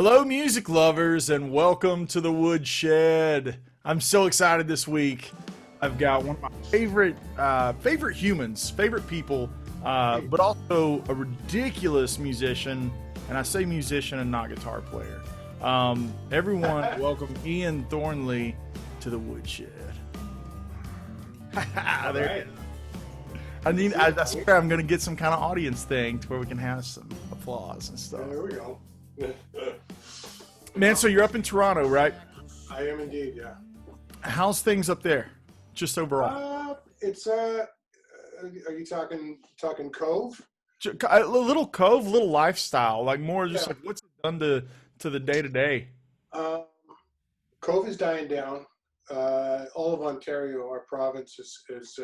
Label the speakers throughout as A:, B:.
A: Hello, music lovers, and welcome to the Woodshed. I'm so excited this week. I've got one of my favorite humans, favorite people, but also a ridiculous musician. And I say musician and not guitar player. Everyone, welcome Ian Thornley to the Woodshed. There. I swear I'm going to get some kind of audience thing to where we can have some applause and stuff.
B: There we go.
A: Man, so you're up in Toronto, right?
B: I am indeed, yeah.
A: How's things up there, just overall?
B: It's are you talking Cove?
A: A little cove, little lifestyle, like more just
B: Yeah.
A: like what's it done to the day to day?
B: Cove is dying down. All of Ontario, our province, is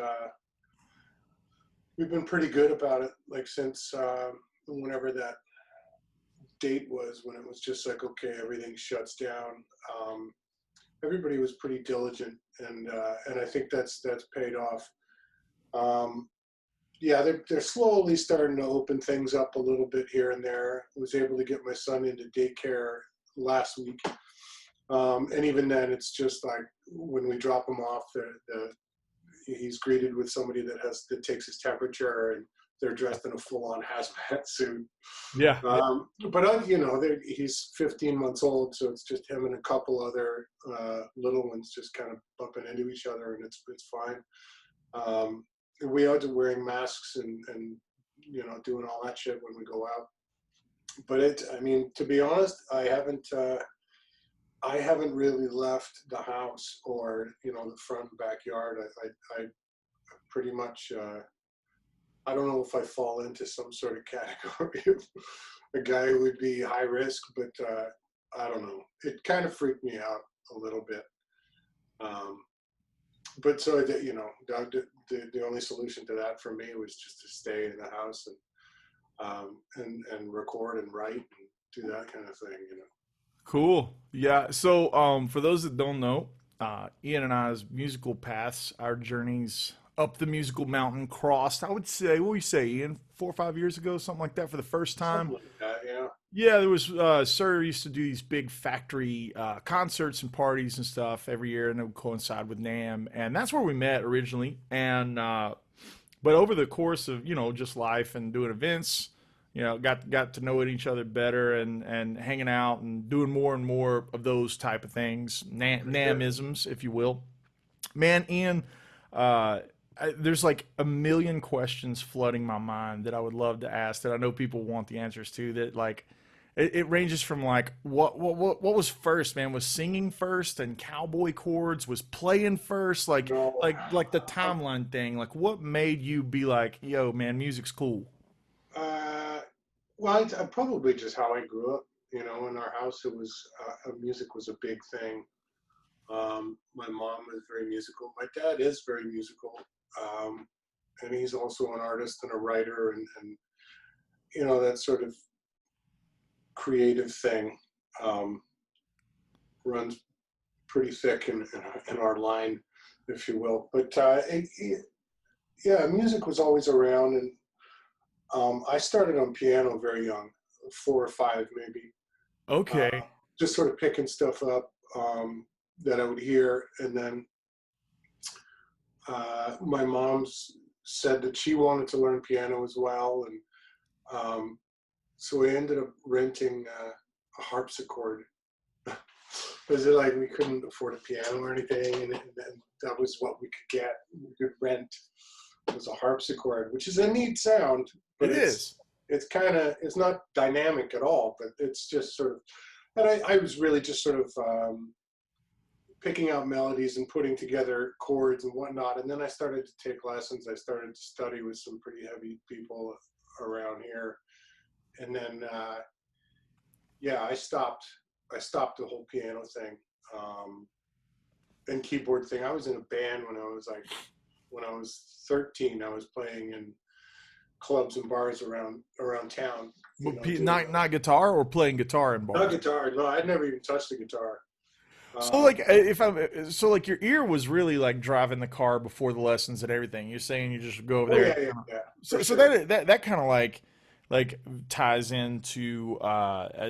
B: we've been pretty good about it, like since whenever that date was, when it was just like, okay, everything shuts down. Everybody was pretty diligent, and I think that's paid off. Yeah, they're slowly starting to open things up a little bit here and there. I was able to get my son into daycare last week, and even then, it's just like when we drop him off, he's greeted with somebody that takes his temperature, and they're dressed in a full-on hazmat suit.
A: Yeah.
B: But he's 15 months old, so it's just him and a couple other little ones just kind of bumping into each other, and it's fine. We are wearing masks and doing all that shit when we go out. But to be honest, I haven't really left the house or the front and backyard. I pretty much. I don't know if I fall into some sort of category of a guy who would be high risk, but I don't know. It kind of freaked me out a little bit. But so the only solution to that for me was just to stay in the house and record and write and do that kind of thing.
A: Cool. Yeah. So for those that don't know, Ian and I's musical paths, our journeys up the musical mountain crossed, I would say, what would you say, Ian, 4 or 5 years ago, something like that, for the first time?
B: Something like that, yeah.
A: Yeah, there was, Sir used to do these big factory concerts and parties and stuff every year, and it would coincide with NAMM, and that's where we met originally. And but over the course of just life and doing events, got to know each other better and hanging out and doing more and more of those type of things, NAMMisms, if you will. Man, Ian, there's like a million questions flooding my mind that I would love to ask that I know people want the answers to. That like, it ranges from like what was first, man? Was singing first and cowboy chords? Was playing first? Like
B: No.
A: the timeline thing. Like, what made you be like, yo, man, music's cool?
B: Well, it's probably just how I grew up. In our house, it was music was a big thing. My mom was very musical. My dad is very musical, and he's also an artist and a writer, and that sort of creative thing runs pretty thick in our line, if you will. But yeah, music was always around, and I started on piano very young, 4 or 5 maybe.
A: Okay.
B: Just sort of picking stuff up that I would hear, and then my mom said that she wanted to learn piano as well, and so we ended up renting a harpsichord because like we couldn't afford a piano or anything, and then that was what we could get. We could rent was a harpsichord, which is a neat sound, but it's not dynamic at all, but it's just sort of, and I was really just sort of picking out melodies and putting together chords and whatnot. And then I started to take lessons. I started to study with some pretty heavy people around here. And then, yeah, I stopped the whole piano thing and keyboard thing. I was in a band when I was 13. I was playing in clubs and bars around town.
A: Not guitar, or playing guitar in bars?
B: Not guitar. No, I'd never even touched the guitar.
A: So like your ear was really like driving the car before the lessons and everything. You're saying you just go over there.
B: Yeah.
A: So that kind of like, like ties into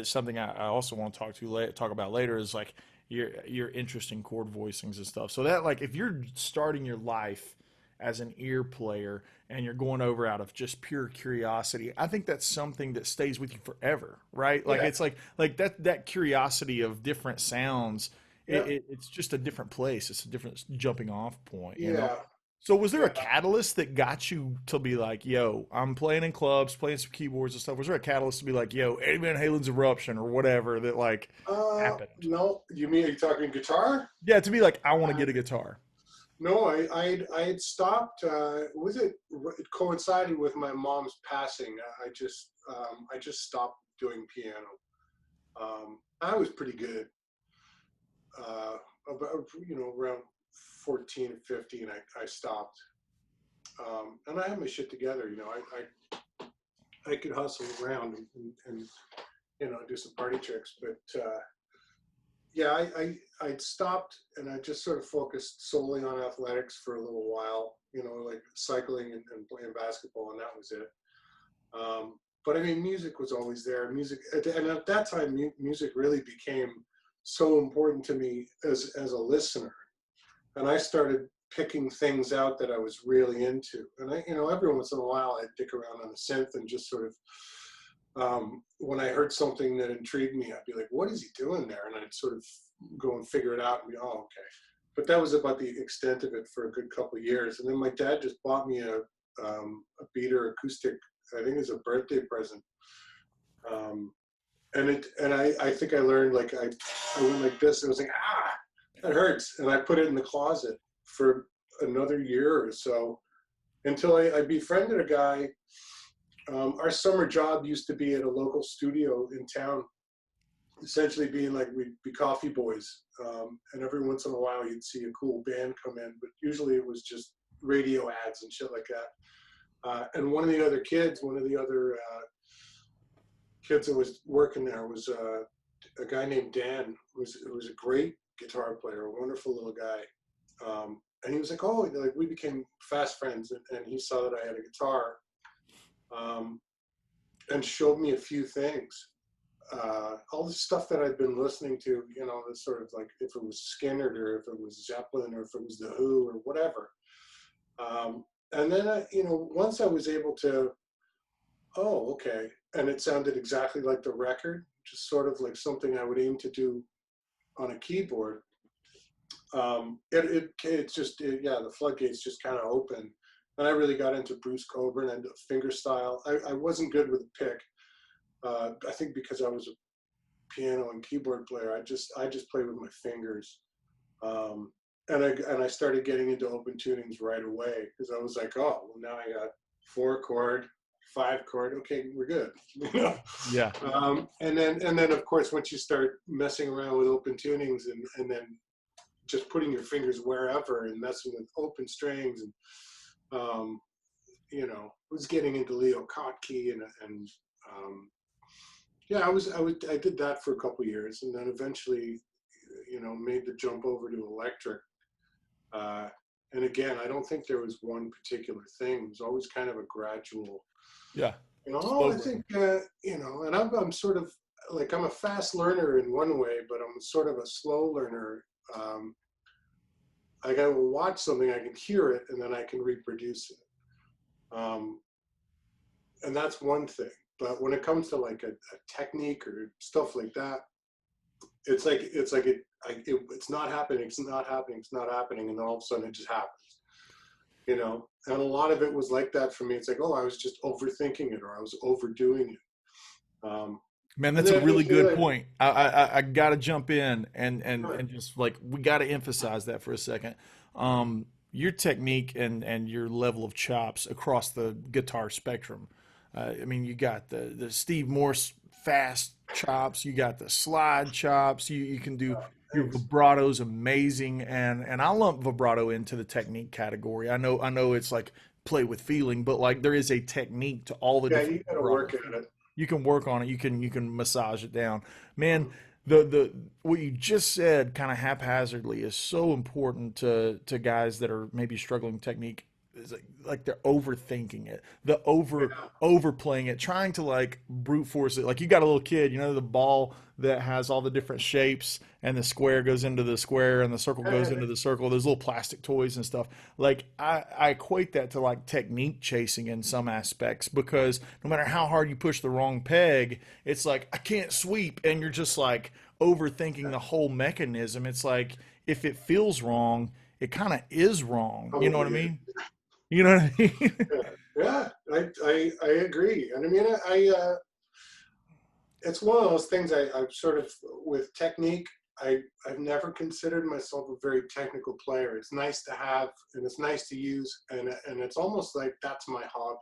A: something I also want to talk about later is like your interest in chord voicings and stuff. So that like if you're starting your life as an ear player and you're going over out of just pure curiosity, I think that's something that stays with you forever, right? Like
B: Yeah,
A: it's like that curiosity of different sounds.
B: yeah,
A: It's just a different place. It's a different jumping off point, you know.
B: yeah,
A: So was there a
B: yeah.
A: catalyst that got you to be like, yo, I'm playing in clubs, playing some keyboards and stuff? Was there a catalyst to be like, yo, Eddie Van Halen's Eruption or whatever that like happened?
B: No, you mean, are you talking guitar?
A: Yeah, to be like, I want to
B: Uh,
A: get a guitar.
B: no, I had stopped. Was it? It coincided with my mom's passing. I just stopped doing piano. I was pretty good. About around 14 or 15, I stopped. And I had my shit together. I could hustle around and do some party tricks, but yeah, I'd stopped and I just sort of focused solely on athletics for a little while, like cycling and playing basketball, and that was it. But I mean, music was always there. And at that time, music really became so important to me as a listener. And I started picking things out that I was really into. And every once in a while, I'd dick around on a synth and just sort of, when I heard something that intrigued me, I'd be like, what is he doing there? And I'd sort of go and figure it out and be, oh, okay. But that was about the extent of it for a good couple of years. And then my dad just bought me a beater acoustic, I think it was a birthday present. Um, and I think I learned, like, I went like this, and I was like, that hurts. And I put it in the closet for another year or so until I befriended a guy. Our summer job used to be at a local studio in town, essentially being like, we'd be coffee boys. And every once in a while you'd see a cool band come in, but usually it was just radio ads and shit like that. And one of the other kids that was working there was a guy named Dan, who was a great guitar player, a wonderful little guy. And he was like, oh, like, we became fast friends, and he saw that I had a guitar, and showed me a few things. All the stuff that I'd been listening to, the sort of like, if it was Skinner or if it was Zeppelin or if it was The Who or whatever. And then, once I was able to, oh, okay, and it sounded exactly like the record, just sort of like something I would aim to do on a keyboard. The floodgates just kind of opened, and I really got into Bruce Coburn and fingerstyle. I wasn't good with a pick. I think because I was a piano and keyboard player, I just played with my fingers. And I started getting into open tunings right away, because I was like, oh, well, now I got 4-chord, 5-chord. Okay, we're good.
A: Yeah.
B: And then of course, once you start messing around with open tunings and then just putting your fingers wherever and messing with open strings, and was getting into Leo Kottke and yeah, I did that for a couple of years, and then eventually, made the jump over to electric. And again, I don't think there was one particular thing. It was always kind of a gradual.
A: Yeah.
B: I think, and I'm sort of like, I'm a fast learner in one way, but I'm sort of a slow learner. Like, I will watch something, I can hear it, and then I can reproduce it. And that's one thing. But when it comes to like a technique or stuff like that, it's not happening, and then all of a sudden it just happens. And a lot of it was like that for me. It's like, oh, I was just overthinking it, or I was overdoing it.
A: Man, that's a really good point. I got to jump in and just like, we got to emphasize that for a second. Your technique and your level of chops across the guitar spectrum. I mean, you got the Steve Morse fast chops, you got the slide chops, you can do your vibrato's amazing, and I lump vibrato into the technique category. I know it's like play with feeling, but like there is a technique to all the different
B: you got to
A: vibrato.
B: work at it.
A: You can work on it. You can massage it down. Man, the what you just said kind of haphazardly is so important to guys that are maybe struggling technique. it's like they're overthinking it, overplaying it, trying to like brute force it. Like you got a little kid, you know, the ball that has all the different shapes and the square goes into the square and the circle goes into the circle. Those little plastic toys and stuff. Like I equate that to like technique chasing in some aspects, because no matter how hard you push the wrong peg, it's like I can't sweep, and you're just like overthinking the whole mechanism. It's like if it feels wrong, it kind of is wrong. You know what I mean? You know what I mean?
B: Yeah, I agree. And I mean, it's one of those things I've sort of, with technique, I've never considered myself a very technical player. It's nice to have, and it's nice to use, and it's almost like that's my hobby,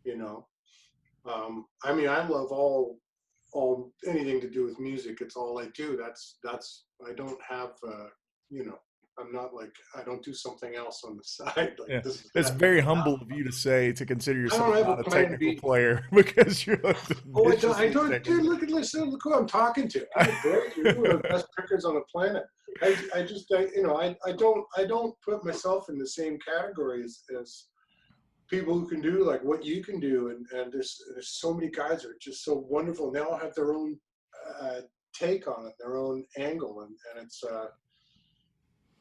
B: you know? I mean, I love all anything to do with music. It's all I do. That's I don't have, you know, I'm not like, I don't do something else on the side. Like
A: Yeah.
B: this.
A: It's very humble of you to say, to consider
B: I don't
A: yourself
B: have
A: not
B: a
A: a
B: plan
A: technical
B: B.
A: player, because you're like
B: Oh, I don't.
A: viciously
B: Dude, listen, look who I'm talking to. I'm great. You're one of the best pickers on the planet. You know, I don't put myself in the same category as people who can do like what you can do, and there's so many guys that are just so wonderful, and they all have their own take on it, their own angle, and it's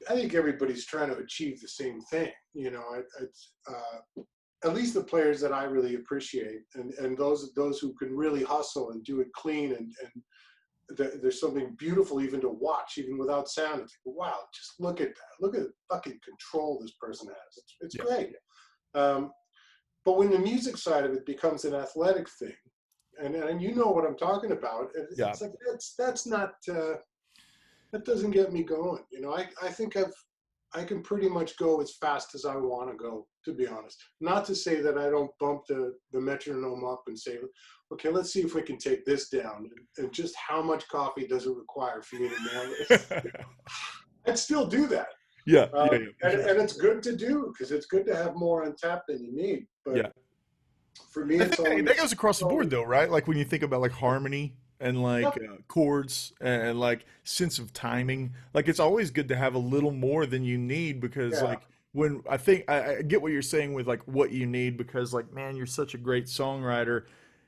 B: I think everybody's trying to achieve the same thing, you know. It's at least the players that I really appreciate, and those who can really hustle and do it clean, and there's something beautiful even to watch, even without sound. It's like, wow, just look at that, look at the fucking control this person has. It's great. But when the music side of it becomes an athletic thing, and you know what I'm talking about, it's like that's not that doesn't get me going. You know, I think I can pretty much go as fast as I want to go, to be honest. Not to say that I don't bump the metronome up and say, okay, let's see if we can take this down, and just how much coffee does it require for me to nail this. I'd still do that. And it's good to do, because it's good to have more on tap than you need. But for me, it's always,
A: that goes across the board though, right? Like when you think about like harmony and like chords and like sense of timing, like it's always good to have a little more than you need, because like when I think I get what you're saying with like what you need, because like, man, you're such a great songwriter.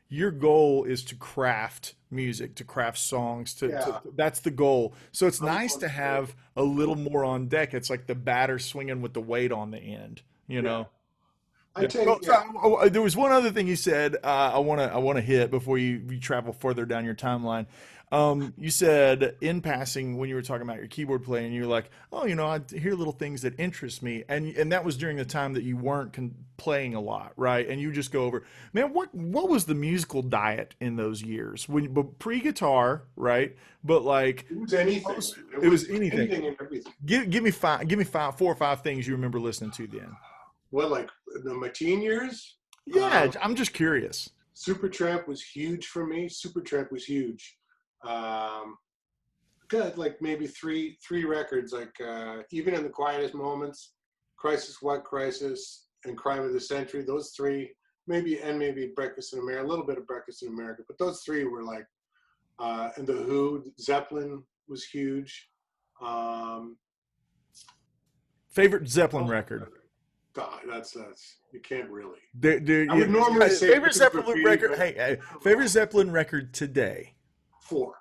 A: Your goal is to craft music, to craft songs, to that's the goal. So it's nice to have a little more on deck. It's like the batter swinging with the weight on the end, you know? There was one other thing you said I want to hit before you travel further down your timeline. You said in passing when you were talking about your keyboard playing, you were like, oh, you know, I hear little things that interest me, and that was during the time that you weren't playing a lot, right? And you just go over, man, what was the musical diet in those years but pre-guitar, right? But like
B: it was anything.
A: It was anything.
B: Anything and everything.
A: Give me 4 or 5 things you remember listening to then.
B: What, like my teen years?
A: Yeah, I'm just curious.
B: Supertramp was huge for me. Supertramp was huge. Got like maybe three records, like Even in the Quietest Moments, Crisis What Crisis, and Crime of the Century. Those three, maybe Breakfast in America, a little bit of Breakfast in America, but those three were like, and the Who, Zeppelin was huge.
A: Favorite Zeppelin record?
B: God, that's you can't really.
A: I
B: would normally say
A: favorite Zeppelin record. Hey, favorite Zeppelin record today?
B: 4.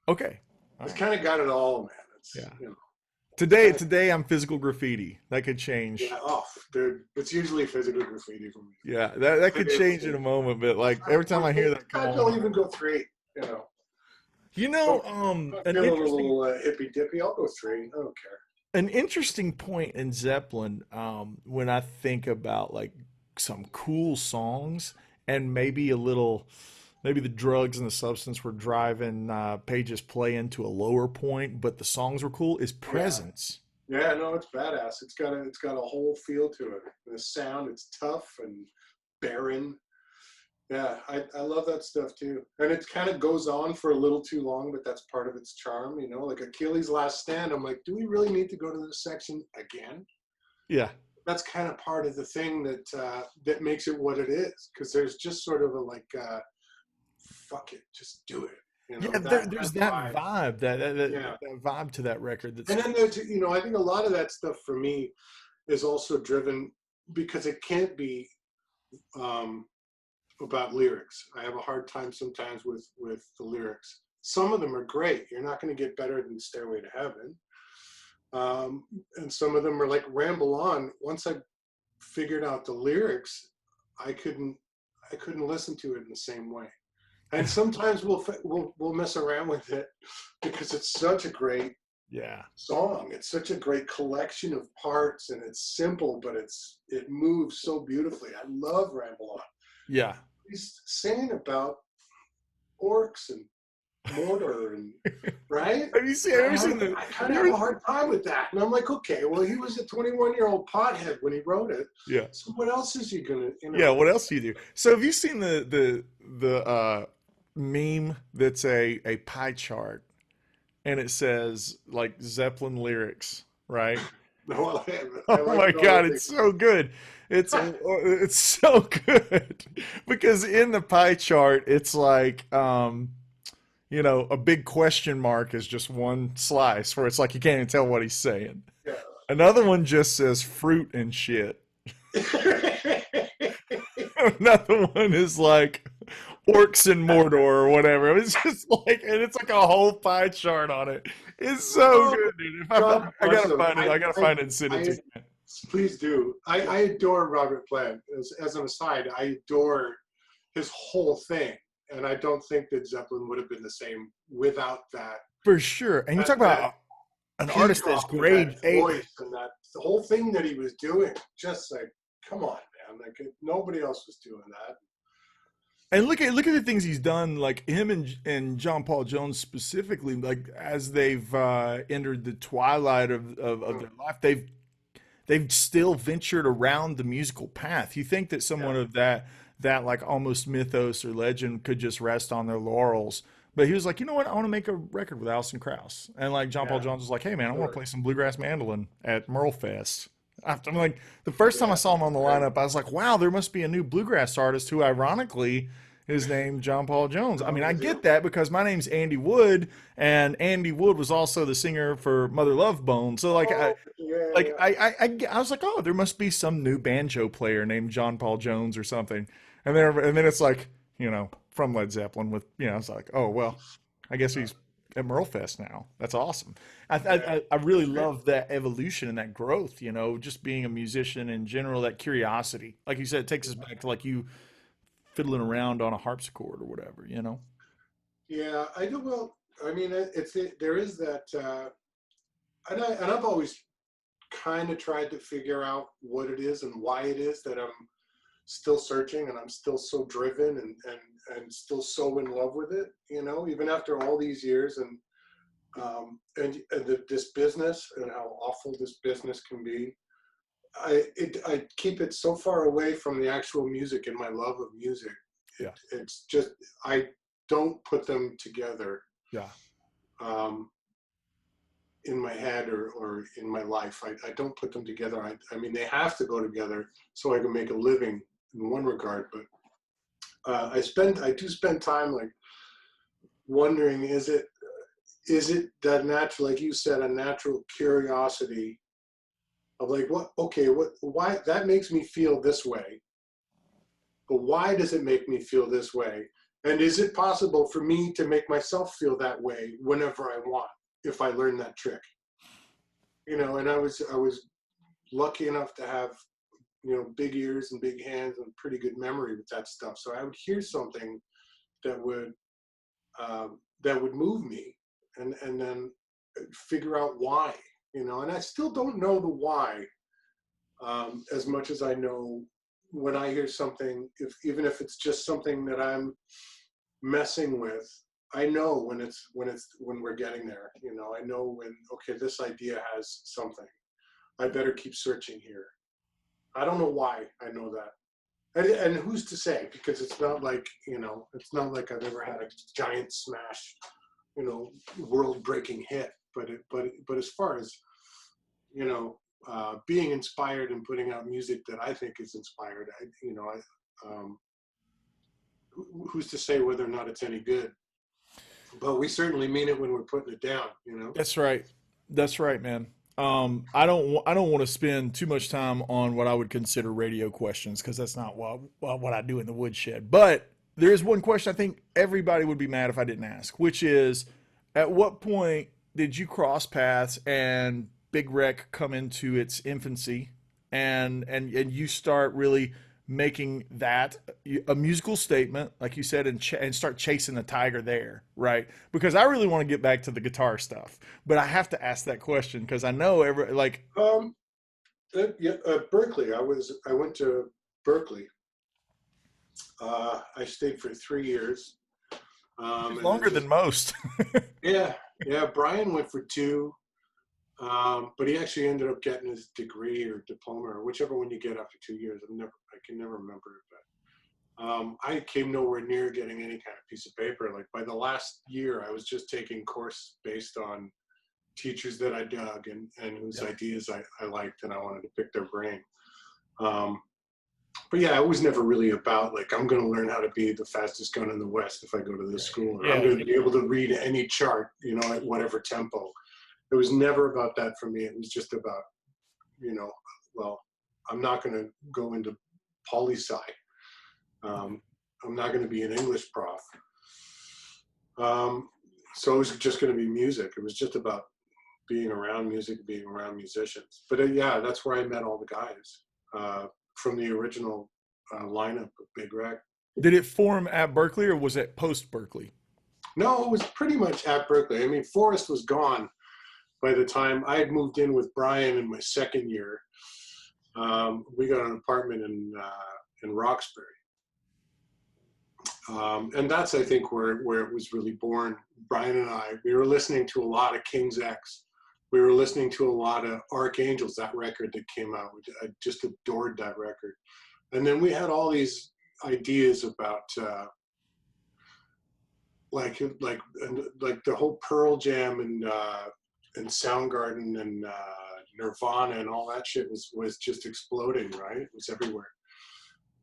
A: Okay,
B: it's kind of got it all, man. It's, you know,
A: Today I'm Physical Graffiti. That could change.
B: Yeah, dude, it's usually Physical Graffiti for me.
A: Yeah, that could change in a moment, but like every time I hear that,
B: I'll even go 3. You know,
A: an
B: little hippy dippy. I'll go 3. I don't care.
A: An interesting point in Zeppelin, when I think about like some cool songs, and maybe the drugs and the substance were driving Page's play into a lower point, but the songs were cool, is Presence.
B: Yeah, no, it's badass. It's got a whole feel to it. The sound, it's tough and barren. Yeah, I love that stuff too. And it kind of goes on for a little too long, but that's part of its charm, you know, like Achilles' Last Stand. I'm like, do we really need to go to this section again?
A: Yeah.
B: That's kind of part of the thing that makes it what it is. Because there's just sort of a like, fuck it, just do it. You know,
A: there's that vibe, that vibe to that record.
B: And then there's, you know, I think a lot of that stuff for me is also driven because it can't be um, about lyrics. I have a hard time sometimes with the lyrics. Some of them are great. You're not going to get better than Stairway to Heaven. And some of them are like Ramble On. Once I figured out the lyrics, I couldn't listen to it in the same way. And sometimes we'll mess around with it because it's such a great song. It's such a great collection of parts, and it's simple, but it moves so beautifully. I love Ramble On.
A: Yeah.
B: He's singing about orcs and mortar and right.
A: Have you seen?
B: I kind of have a hard time with that, and I'm like, okay, well, he was a 21-year-old pothead when he wrote it.
A: Yeah.
B: So what else is he gonna?
A: Yeah. What else do you do? So have you seen the meme that's a pie chart, and it says like Zeppelin lyrics, right?
B: No, I haven't.
A: Oh my God, it's so good. It's so good because in the pie chart, it's like you know, a big question mark is just one slice where it's like you can't even tell what he's saying.
B: Yeah.
A: Another one just says fruit and shit. Another one is like orcs and Mordor or whatever. It's just like, and it's like a whole pie chart on it. It's so good, dude. I gotta find it. I gotta find it and send it to you.
B: Please do. I adore Robert Plant. As an aside, I adore his whole thing. And I don't think that Zeppelin would have been the same without that.
A: For sure. And you talk about an artist that's grade A.
B: And that the whole thing that he was doing, just like, come on, man. Like nobody else was doing that.
A: And look at the things he's done, like him and John Paul Jones specifically, like as they've entered the twilight of their life, they've still ventured around the musical path. You think that someone of that like almost mythos or legend could just rest on their laurels. But he was like, you know what? I want to make a record with Alison Krauss. And like John Paul Jones was like, hey man, I want to play some bluegrass mandolin at Merlefest. I'm like, the first time I saw him on the lineup, I was like, wow, there must be a new bluegrass artist who ironically is named John Paul Jones. I mean, I get that because my name's Andy Wood, and Andy Wood was also the singer for Mother Love Bone. So like, I was like, oh, there must be some new banjo player named John Paul Jones or something. And then it's like, you know, from Led Zeppelin with, you know, it's like, oh, well, I guess he's at Merlefest now. That's awesome. I really love that evolution and that growth, you know, just being a musician in general, that curiosity. Like you said, it takes us back to like you fiddling around on a harpsichord or whatever, you know?
B: Yeah, I do. Well, I mean, there is that, and I've always kind of tried to figure out what it is and why it is that I'm still searching and I'm still so driven and still so in love with it, you know, even after all these years and this business and how awful this business can be. I keep it so far away from the actual music and my love of music. It's just, I don't put them together. In my head or in my life. I don't put them together. I mean, they have to go together so I can make a living in one regard, but I do spend time like wondering, is it that natural, like you said, a natural curiosity of like, why that makes me feel this way, but why does it make me feel this way? And is it possible for me to make myself feel that way whenever I want, if I learn that trick? You know, and I was lucky enough to have, you know, big ears and big hands and pretty good memory with that stuff. So I would hear something that would move me and then figure out why, you know, and I still don't know the why as much as I know when I hear something, even if it's just something that I'm messing with, I know when we're getting there, you know, I know when, okay, this idea has something. I better keep searching here. I don't know why I know that. And who's to say? Because it's not like, you know, it's not like I've ever had a giant smash, you know, world-breaking hit. But as far as, you know, being inspired and putting out music that I think is inspired, who's to say whether or not it's any good? But we certainly mean it when we're putting it down, you know?
A: That's right. That's right, man. I don't want to spend too much time on what I would consider radio questions because that's not what I do in the woodshed. But there is one question I think everybody would be mad if I didn't ask, which is, at what point did you cross paths and Big Rec come into its infancy, and you start really making that a musical statement, like you said, and start chasing the tiger there, right? Because I really want to get back to the guitar stuff, but I have to ask that question because I know
B: Yeah, Berkeley. I went to Berkeley. I stayed for 3 years.
A: Longer than most.
B: Yeah, yeah. Brian went for 2, but he actually ended up getting his degree or diploma or whichever one you get after 2 years. I can never remember it. But I came nowhere near getting any kind of piece of paper. Like by the last year, I was just taking course based on teachers that I dug and whose ideas I liked, and I wanted to pick their brain. But yeah, it was never really about like, I'm going to learn how to be the fastest gun in the West if I go to this school, or I'm going to be able to read any chart, at whatever tempo. It was never about that for me. It was just about, well, I'm not going to go into poli-sci. I'm not going to be an English prof. So it was just going to be music. It was just about being around music, being around musicians. But yeah, that's where I met all the guys from the original lineup of Big Rec.
A: Did it form at Berkeley or was it post Berkeley?
B: No, it was pretty much at Berkeley. I mean, Forrest was gone by the time I had moved in with Brian in my second year. We got an apartment in Roxbury. And that's, I think, where it was really born. Brian and I, we were listening to a lot of King's X. We were listening to a lot of Archangels, that record that came out. I just adored that record. And then we had all these ideas about like the whole Pearl Jam and Soundgarden and Nirvana and all that shit was just exploding, right? It was everywhere.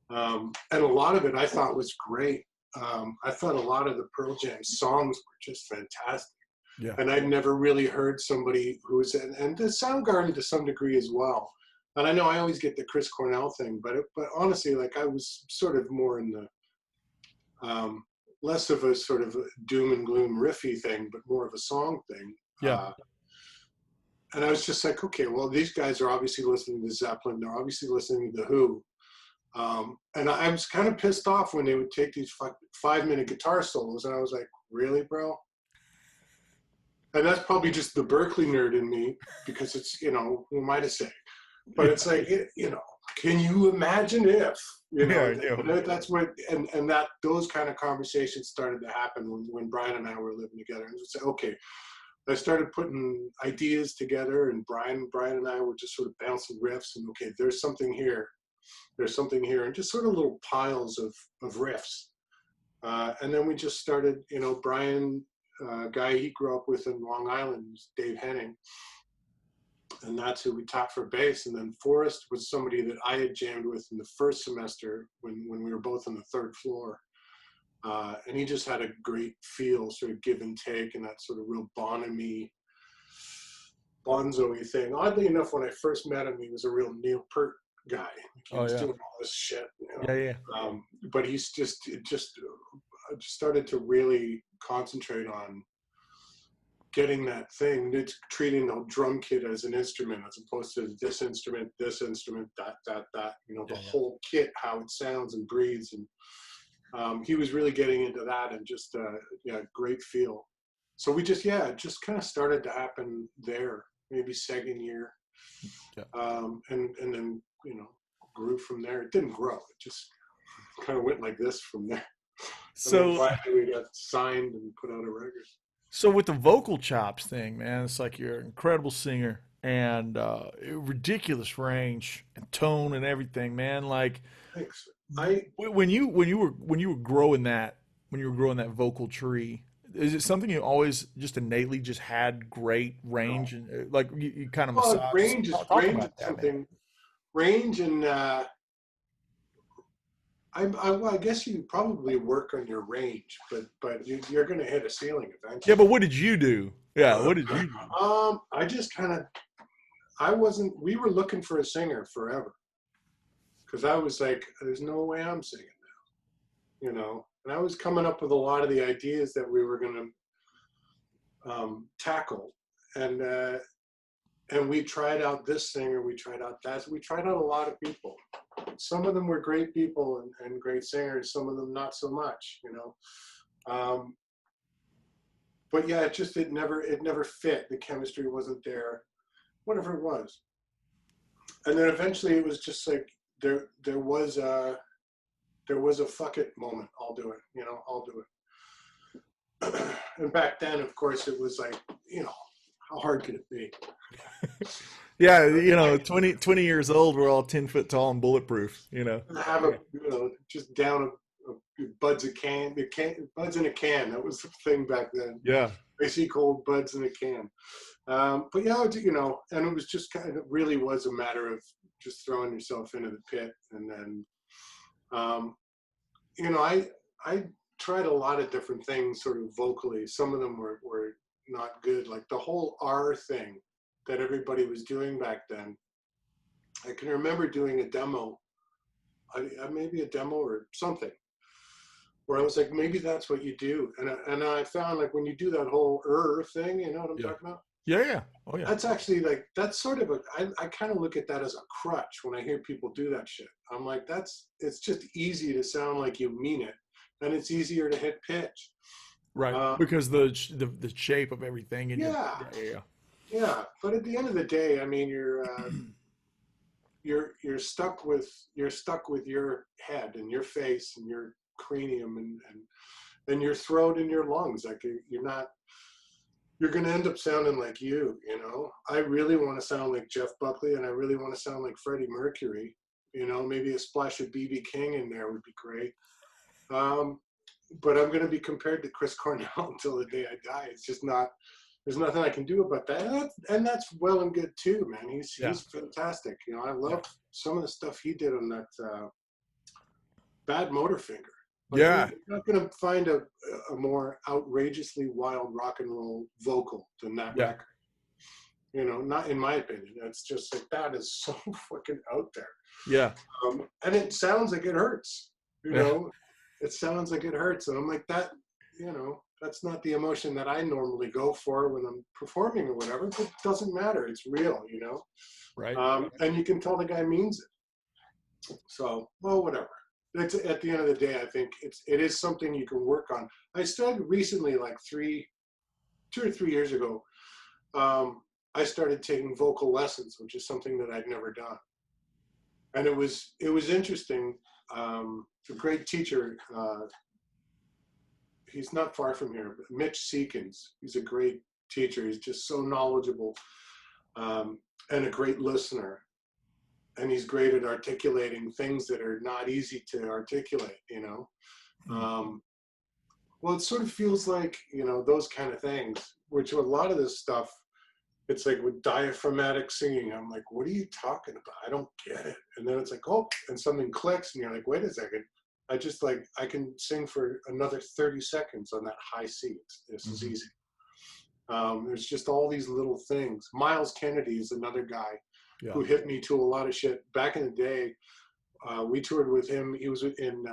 B: And a lot of it I thought was great. I thought a lot of the Pearl Jam songs were just fantastic.
A: Yeah.
B: And I'd never really heard somebody who was, and the Soundgarden to some degree as well. And I know I always get the Chris Cornell thing, but honestly, like I was sort of more in the, less of a sort of doom and gloom riffy thing, but more of a song thing.
A: Yeah.
B: And I was just like, okay, well, these guys are obviously listening to Zeppelin. They're obviously listening to The Who. And I was kind of pissed off when they would take these 5-minute guitar solos. And I was like, really, bro? And that's probably just the Berkeley nerd in me, because it's, who am I to say? But it's like, can you imagine if, that's what, and that those kind of conversations started to happen when Brian and I were living together. And it's like, okay, I started putting ideas together, and Brian and I were just sort of bouncing riffs, and okay, there's something here, and just sort of little piles of riffs. And then we just started, Brian, a guy he grew up with in Long Island, was Dave Henning. And that's who we taught for bass. And then Forrest was somebody that I had jammed with in the first semester when we were both on the third floor. And he just had a great feel, sort of give and take, and that sort of real Bonham-y, Bonzo-y thing. Oddly enough, when I first met him, he was a real Neil Peart guy. He was doing all this shit. But he's just started to really concentrate on getting that thing. It's treating the drum kit as an instrument as opposed to this instrument, that, the whole kit, how it sounds and breathes. And he was really getting into that, and just, great feel. So we just kind of started to happen there, maybe second year. And then, grew from there. It didn't grow. It just kind of went like this from there.
A: So
B: finally we got signed and put out a record.
A: So with the vocal chops thing, man, it's like you're an incredible singer and ridiculous range and tone and everything, man. Like,
B: thanks.
A: When you were growing that vocal tree, is it something you always just innately just had great range and like you kind of massage?
B: Range is something. Range and I guess you probably work on your range, but you're going to hit a ceiling eventually.
A: Yeah, but what did you do? Yeah, what did you do?
B: I just kind of we were looking for a singer forever. Because I was like, there's no way I'm singing now, you know? And I was coming up with a lot of the ideas that we were going to tackle. And we tried out this singer, we tried out that. We tried out a lot of people. Some of them were great people and great singers, some of them not so much, you know? But yeah, it never fit. The chemistry wasn't there, whatever it was. And then eventually it was just like, there was a fuck it moment. I'll do it, you know, I'll do it. And back then, of course, it was like, you know, how hard could it be?
A: Yeah, you know, 20 years old, we're all 10 foot tall and bulletproof, you know.
B: Have you know, just down a buds in a can. That was the thing back then.
A: Yeah.
B: Icy cold buds in a can. But yeah, you know, and it was just really was a matter of just throwing yourself into the pit. And then, you know, I tried a lot of different things sort of vocally. Some of them were not good. Like the whole R thing that everybody was doing back then. I can remember doing a demo, maybe a demo or something, where I was like, maybe that's what you do. And I found like when you do that whole thing, you know what I'm talking about?
A: Yeah. Oh yeah.
B: That's actually like, that's sort of I kind of look at that as a crutch when I hear people do that shit. I'm like, it's just easy to sound like you mean it. And it's easier to hit pitch.
A: Right. Because the shape of everything. And
B: yeah. But at the end of the day, I mean, you're stuck with your head and your face and your cranium and your throat and your lungs. Like you're going to end up sounding like you know. I really want to sound like Jeff Buckley, and I really want to sound like Freddie Mercury, you know. Maybe a splash of B.B. King in there would be great. But I'm going to be compared to Chris Cornell until the day I die. It's just not, there's nothing I can do about that. And that's well and good too, man. He's fantastic. You know, I love some of the stuff he did on that Bad Motorfinger. Like, you're not going to find a more outrageously wild rock and roll vocal than that record. You know, not in my opinion. It's just like, that is so fucking out there.
A: Yeah.
B: And it sounds like it hurts, you know. It sounds like it hurts. And I'm like, that, you know, that's not the emotion that I normally go for when I'm performing or whatever. But it doesn't matter. It's real, you know.
A: Right.
B: And you can tell the guy means it. So, well, whatever. It's, at the end of the day, I think it is something you can work on. I started recently, like 2 or 3 years ago, I started taking vocal lessons, which is something that I'd never done. And it was interesting. A great teacher, he's not far from here, but Mitch Seekins. He's a great teacher. He's just so knowledgeable and a great listener. And he's great at articulating things that are not easy to articulate, you know. Well, it sort of feels like, you know, those kind of things, which a lot of this stuff, it's like with diaphragmatic singing, I'm like, what are you talking about? I don't get it. And then it's like, oh, and something clicks and you're like, wait a second. I can sing for another 30 seconds on that high C. This is easy. There's just all these little things. Miles Kennedy is another guy who hit me to a lot of shit. Back in the day, we toured with him. He was in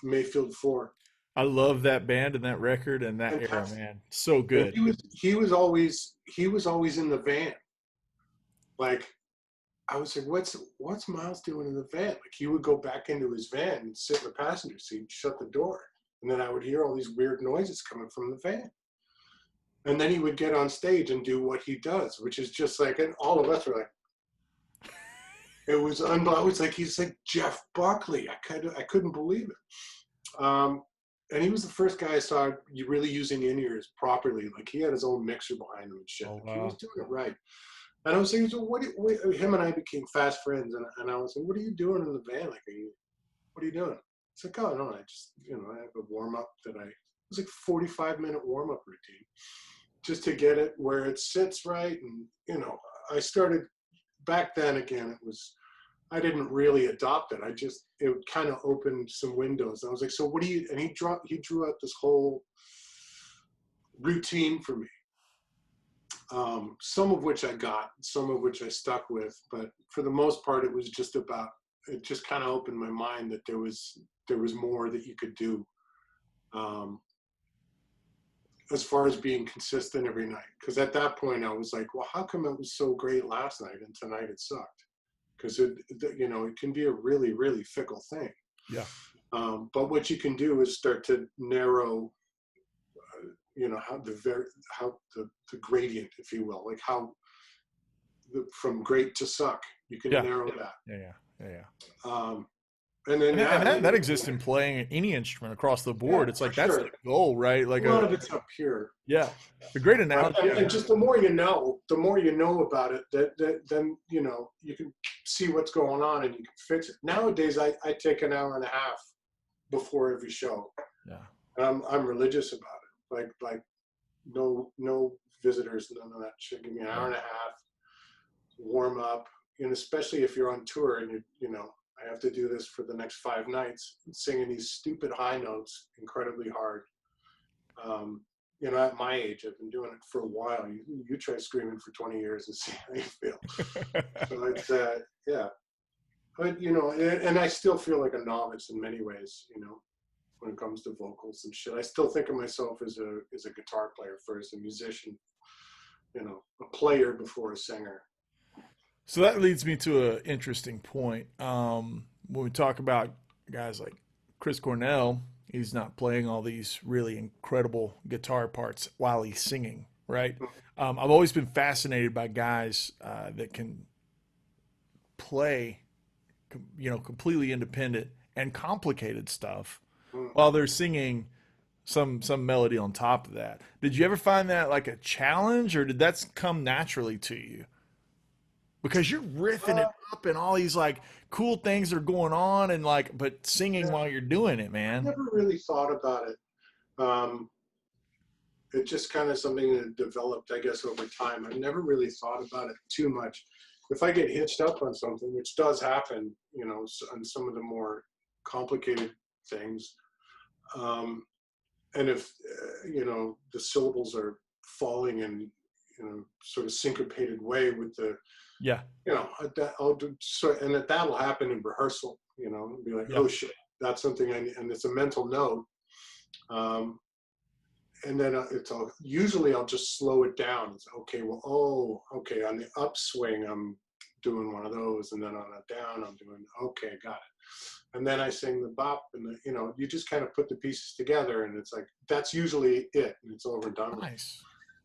B: Mayfield 4.
A: I love that band and that record and that era, man. So good.
B: And he was always in the van. Like, I was like, what's Miles doing in the van? Like, he would go back into his van and sit in the passenger seat, shut the door, and then I would hear all these weird noises coming from the van. And then he would get on stage and do what he does, which is just like, and all of us were like, it was I was like, he's like Jeff Buckley. I couldn't believe it. And he was the first guy I saw really using in-ears properly. Like, he had his own mixer behind him and shit.
A: Oh,
B: wow.
A: wow.
B: He was doing it right. And I was saying, so him and I became fast friends. And I was like, what are you doing in the van? Like, what are you doing? It's like, oh, no, I just, you know, I have a warm-up it was like 45-minute warm-up routine just to get it where it sits right. And, you know, I started back then again, I didn't really adopt it. It kind of opened some windows. I was like, so what do you, and he drew out this whole routine for me. some of which I got, some of which I stuck with, but for the most part, it was just about, it just kind of opened my mind that there was more that you could do, as far as being consistent every night. Because at that point I was like, well, how come it was so great last night and tonight it sucked? Because it can be a really, really fickle thing.
A: Yeah.
B: But what you can do is start to narrow, how the gradient, if you will, like how from great to suck, you can narrow that.
A: Yeah.
B: And then
A: that exists in playing any instrument across the board. It's like that's the goal, right? Like
B: a lot of it's up here.
A: Yeah, a great analogy.
B: And just the more you know about it, then you can see what's going on and you can fix it. Nowadays, I take an hour and a half before every show.
A: Yeah,
B: I'm religious about it. Like no visitors, none of that shit. Give me an hour and a half, warm up, and especially if you're on tour and I have to do this for the next 5 nights, singing these stupid high notes incredibly hard. At my age, I've been doing it for a while. You try screaming for 20 years and see how you feel. So it's, yeah. But, and I still feel like a novice in many ways, when it comes to vocals and shit. I still think of myself as a guitar player first, a musician, a player before a singer.
A: So that leads me to an interesting point. When we talk about guys like Chris Cornell, he's not playing all these really incredible guitar parts while he's singing, right? I've always been fascinated by guys that can play, completely independent and complicated stuff while they're singing some melody on top of that. Did you ever find that like a challenge, or did that come naturally to you? Because you're riffing it up and all these like cool things are going on and but singing while you're doing it, man.
B: I never really thought about it. It's just kind of something that developed, I guess, over time. I never really thought about it too much. If I get hitched up on something, which does happen, on some of the more complicated things, and if, the syllables are falling in, sort of syncopated way with the, and that'll happen in rehearsal, be like, oh shit, that's something and it's a mental note. And then usually I'll just slow it down. It's okay, on the upswing, I'm doing one of those. And then on the down, I'm doing, okay, got it. And then I sing the bop and you just kind of put the pieces together and it's like, that's usually it. And it's over and done.
A: Nice.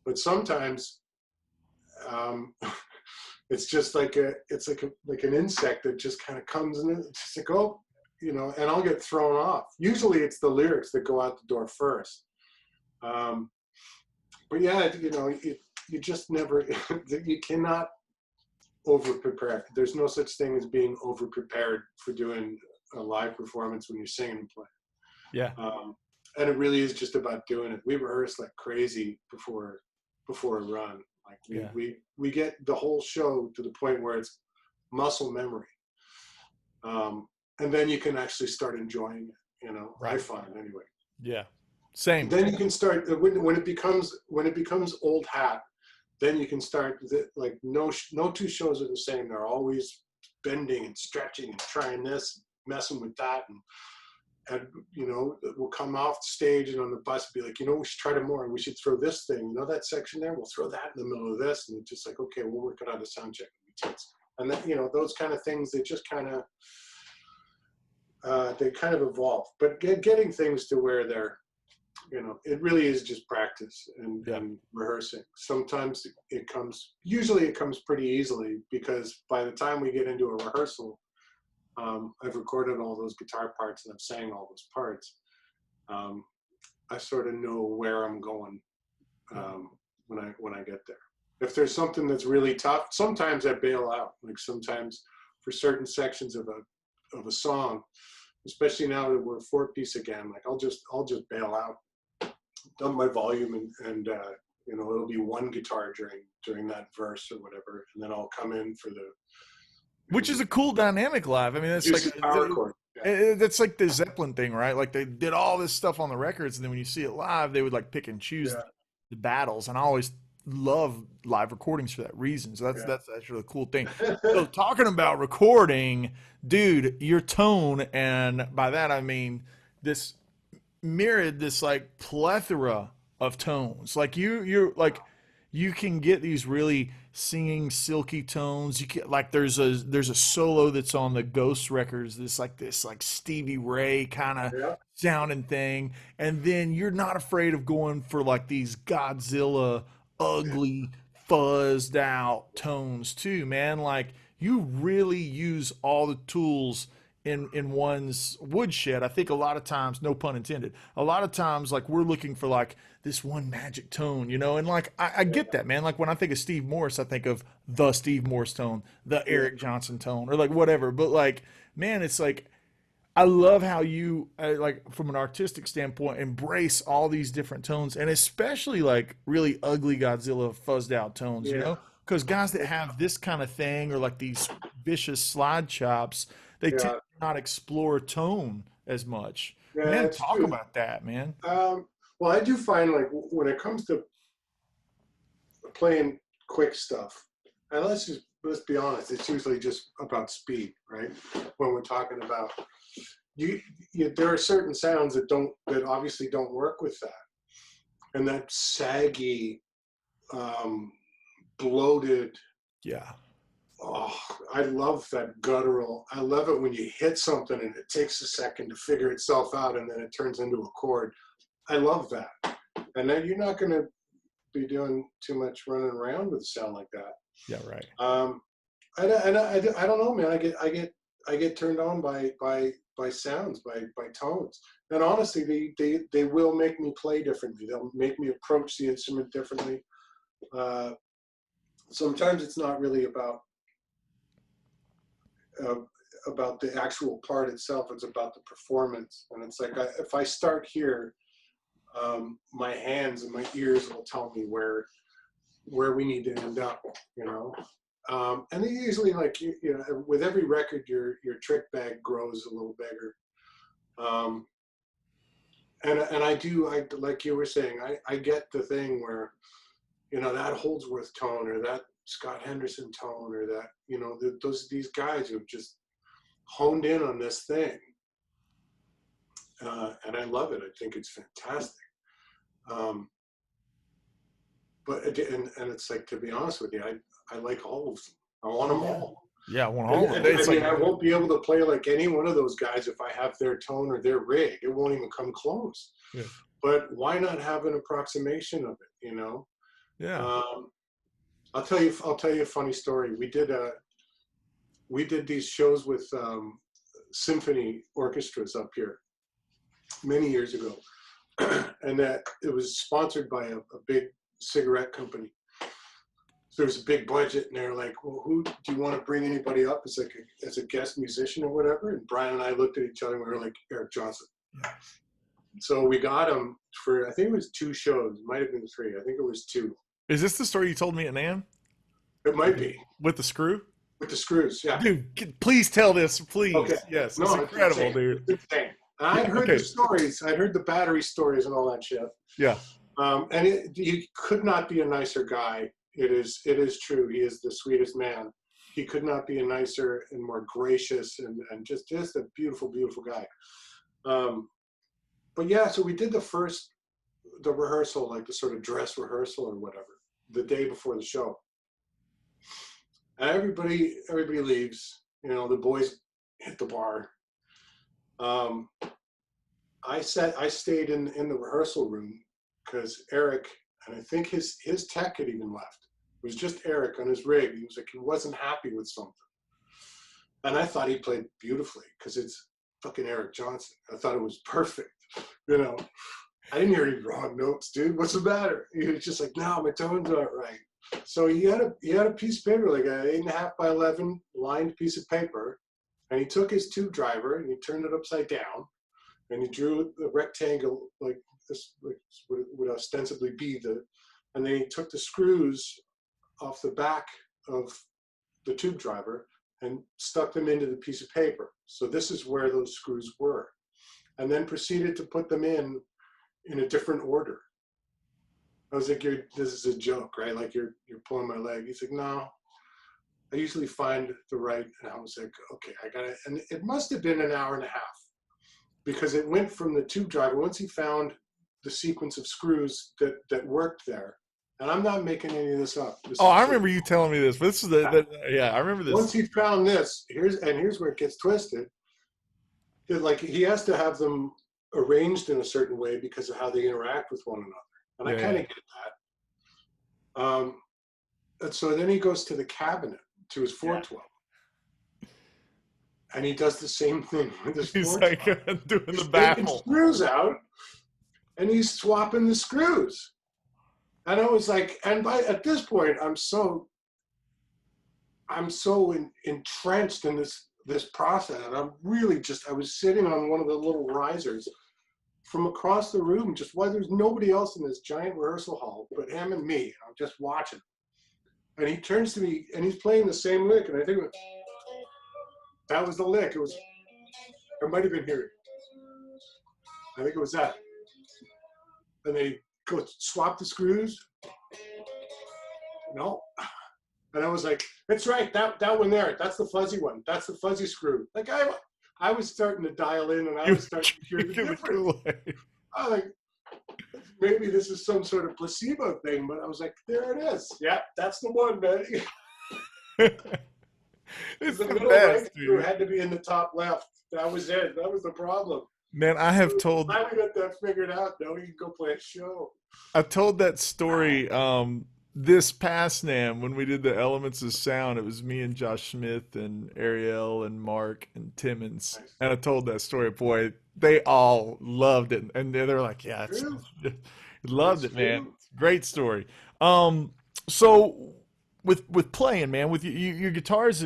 B: But sometimes, it's just like an insect that just kind of comes in. It's just like, and I'll get thrown off. Usually it's the lyrics that go out the door first. But yeah, you just never, you cannot over prepare. There's no such thing as being over prepared for doing a live performance when you're singing and playing.
A: Yeah.
B: And it really is just about doing it. We rehearse like crazy before a run. Like we get the whole show to the point where it's muscle memory. And then you can actually start enjoying it, right. I find anyway.
A: Yeah. Same.
B: Then you can start when it becomes old hat, then you can start like no 2 shows are the same. They're always bending and stretching and trying this, messing with that, and we'll come off the stage and on the bus be like, we should try to more, and we should throw this thing, that section there, we'll throw that in the middle of this, and it's just like, okay, we'll work it out a sound check. And then, those kind of things, they just kind of, they kind of evolve. But getting things to where they're, it really is just practice and rehearsing. Sometimes usually it comes pretty easily, because by the time we get into a rehearsal, I've recorded all those guitar parts and I've sang all those parts. I sort of know where I'm going when I get there. If there's something that's really tough, sometimes I bail out. Like sometimes for certain sections of a song, especially now that we're a 4-piece again, like I'll just bail out, dump my volume, and it'll be one guitar during that verse or whatever, and then I'll come in for the.
A: Which is a cool dynamic live. I mean, that's like
B: power chord.
A: That's like the Zeppelin thing, right? Like they did all this stuff on the records, and then when you see it live, they would like pick and choose the battles. And I always love live recordings for that reason. So
B: Yeah.
A: that's actually a cool thing. So talking about recording, dude, your tone, and by that I mean this mirrored this like plethora of tones. Like you're like you can get these really singing silky tones. You get like there's a solo that's on the Ghost records, this like Stevie Ray kind of
B: Yeah.
A: sounding thing, and then you're not afraid of going for like these Godzilla ugly fuzzed out tones too, man. Like you really use all the tools in one's woodshed. I think a lot of times, no pun intended, a lot of times like we're looking for like this one magic tone, you know, and like I get that, man. Like when I think of Steve Morse, I think of the Steve Morse tone, the
B: Yeah.
A: Eric Johnson tone, or like whatever. But like, man, it's like I love how you like from an artistic standpoint embrace all these different tones, and especially like really ugly Godzilla fuzzed out tones, you
B: Yeah.
A: know, because guys that have this kind of thing or like these vicious slide chops, they tend
B: Yeah.
A: to not explore tone as much.
B: Yeah,
A: Man,
B: it's
A: talk
B: true.
A: about that, man.
B: Well, I do find like when it comes to playing quick stuff, and let's be honest, it's usually just about speed, right? When we're talking about there are certain sounds that obviously don't work with that, and that saggy, bloated.
A: Yeah,
B: Oh, I love that guttural. I love it when you hit something and it takes a second to figure itself out, and then it turns into a chord. I love that, and then you're not going to be doing too much running around with a sound like that.
A: yeah, right.
B: I don't know, man. I get turned on by sounds, by tones, and honestly, they will make me play differently. They'll make me approach the instrument differently. Sometimes it's not really uh, about the actual part itself. It's about the performance, and it's like if I start here, my hands and my ears will tell me where we need to end up, you know. And they usually like you know, with every record, your trick bag grows a little bigger. Um, and I like you were saying, I get the thing where, you know, that Holdsworth tone or that Scott Henderson tone or that, you know, these guys who've just honed in on this thing, and I love it. I think it's fantastic. Um, but and it's like, to be honest with you, I like all of them. I want them all.
A: Yeah, I want all of
B: And,
A: it.
B: I
A: It's
B: mean,
A: like
B: I won't be able to play like any one of those guys if I have their tone or their rig. It won't even come close.
A: yeah,
B: But why not have an approximation of it? You know.
A: yeah.
B: Um, I'll tell you a funny story. We did these shows with symphony orchestras up here many years ago, and that it was sponsored by a big cigarette company. So there was a big budget, and they're like, "Well, who do you want to bring anybody up as like as a guest musician or whatever?" And Brian and I looked at each other, and we were like, "Eric Johnson."
A: Yeah.
B: So we got him for, I think it was 2 shows. It might have been 3. I think it was 2.
A: Is this the story you told me at NAMM
B: It might be
A: with the screw?
B: with the screws. Yeah.
A: Dude, please tell this, please.
B: Okay.
A: Yes, it's
B: No,
A: incredible,
B: insane.
A: dude.
B: It's insane. And I'd heard
A: Okay.
B: the stories. I'd heard the battery stories and all that shit.
A: Yeah.
B: And he could not be a nicer guy. It is true. He is the sweetest man. He could not be a nicer and more gracious and just a beautiful, beautiful guy. But yeah, so we did the rehearsal, like the sort of dress rehearsal or whatever, the day before the show. And everybody leaves. You know, the boys hit the bar. I stayed in the rehearsal room because Eric, and I think his tech had even left. It was just Eric on his rig. He was like, he wasn't happy with something. And I thought he played beautifully because it's fucking Eric Johnson. I thought it was perfect. You know, I didn't hear any wrong notes, dude. What's the matter? He was just like, no, my tones aren't right. So he had a piece of paper, like an 8.5 by 11 lined piece of paper, and he took his tube driver and he turned it upside down, and he drew a rectangle like this, like would ostensibly be and then he took the screws off the back of the tube driver and stuck them into the piece of paper. So this is where those screws were, and then proceeded to put them in a different order. I was like, this is a joke, right? Like you're pulling my leg. He's like, no, I usually find the right. And I was like, okay, I got it. And it must have been an hour and a half because it went from the tube driver. Once he found the sequence of screws that worked there, and I'm not making any of this up. This
A: Oh,
B: is
A: I
B: true.
A: remember you telling me this. But this is yeah, I remember this.
B: Once he found this, here's where it gets twisted. Like he has to have them arranged in a certain way because of how they interact with one another, and I kind of get that. And so then he goes to the cabinet, to his 412, and he does the same thing with his 412.
A: He's like doing
B: he's
A: the baffle.
B: taking screws out, and he's swapping the screws. And I was like, at this point, I'm so entrenched in this process, and I'm really I was sitting on one of the little risers from across the room, just while there's nobody else in this giant rehearsal hall but him and me. I'm just watching. And he turns to me, and he's playing the same lick, and I think that was the lick. It might have been here. I think it was that. And they go swap the screws. No. And I was like, that's right, that one there, that's the fuzzy one. That's the fuzzy screw. Like I was starting to dial in, and I was starting to hear the difference. I was like, maybe this is some sort of placebo thing, but I was like, there it is. Yeah, that's the one, man.
A: It's
B: the
A: the
B: middle
A: best,
B: right
A: dude.
B: screw had to be in the top left. That was it. That was the problem.
A: Man, I have told.
B: I got that figured out. Now you can go play a show.
A: I've told that story this past NAMM when we did the Elements of Sound. It was me and Josh Smith and Ariel and Mark and Timmons.
B: Nice.
A: And I told that story. Boy, they all loved it. And they were like, yeah, loved it, man. Great story. So with playing, man, with your guitars,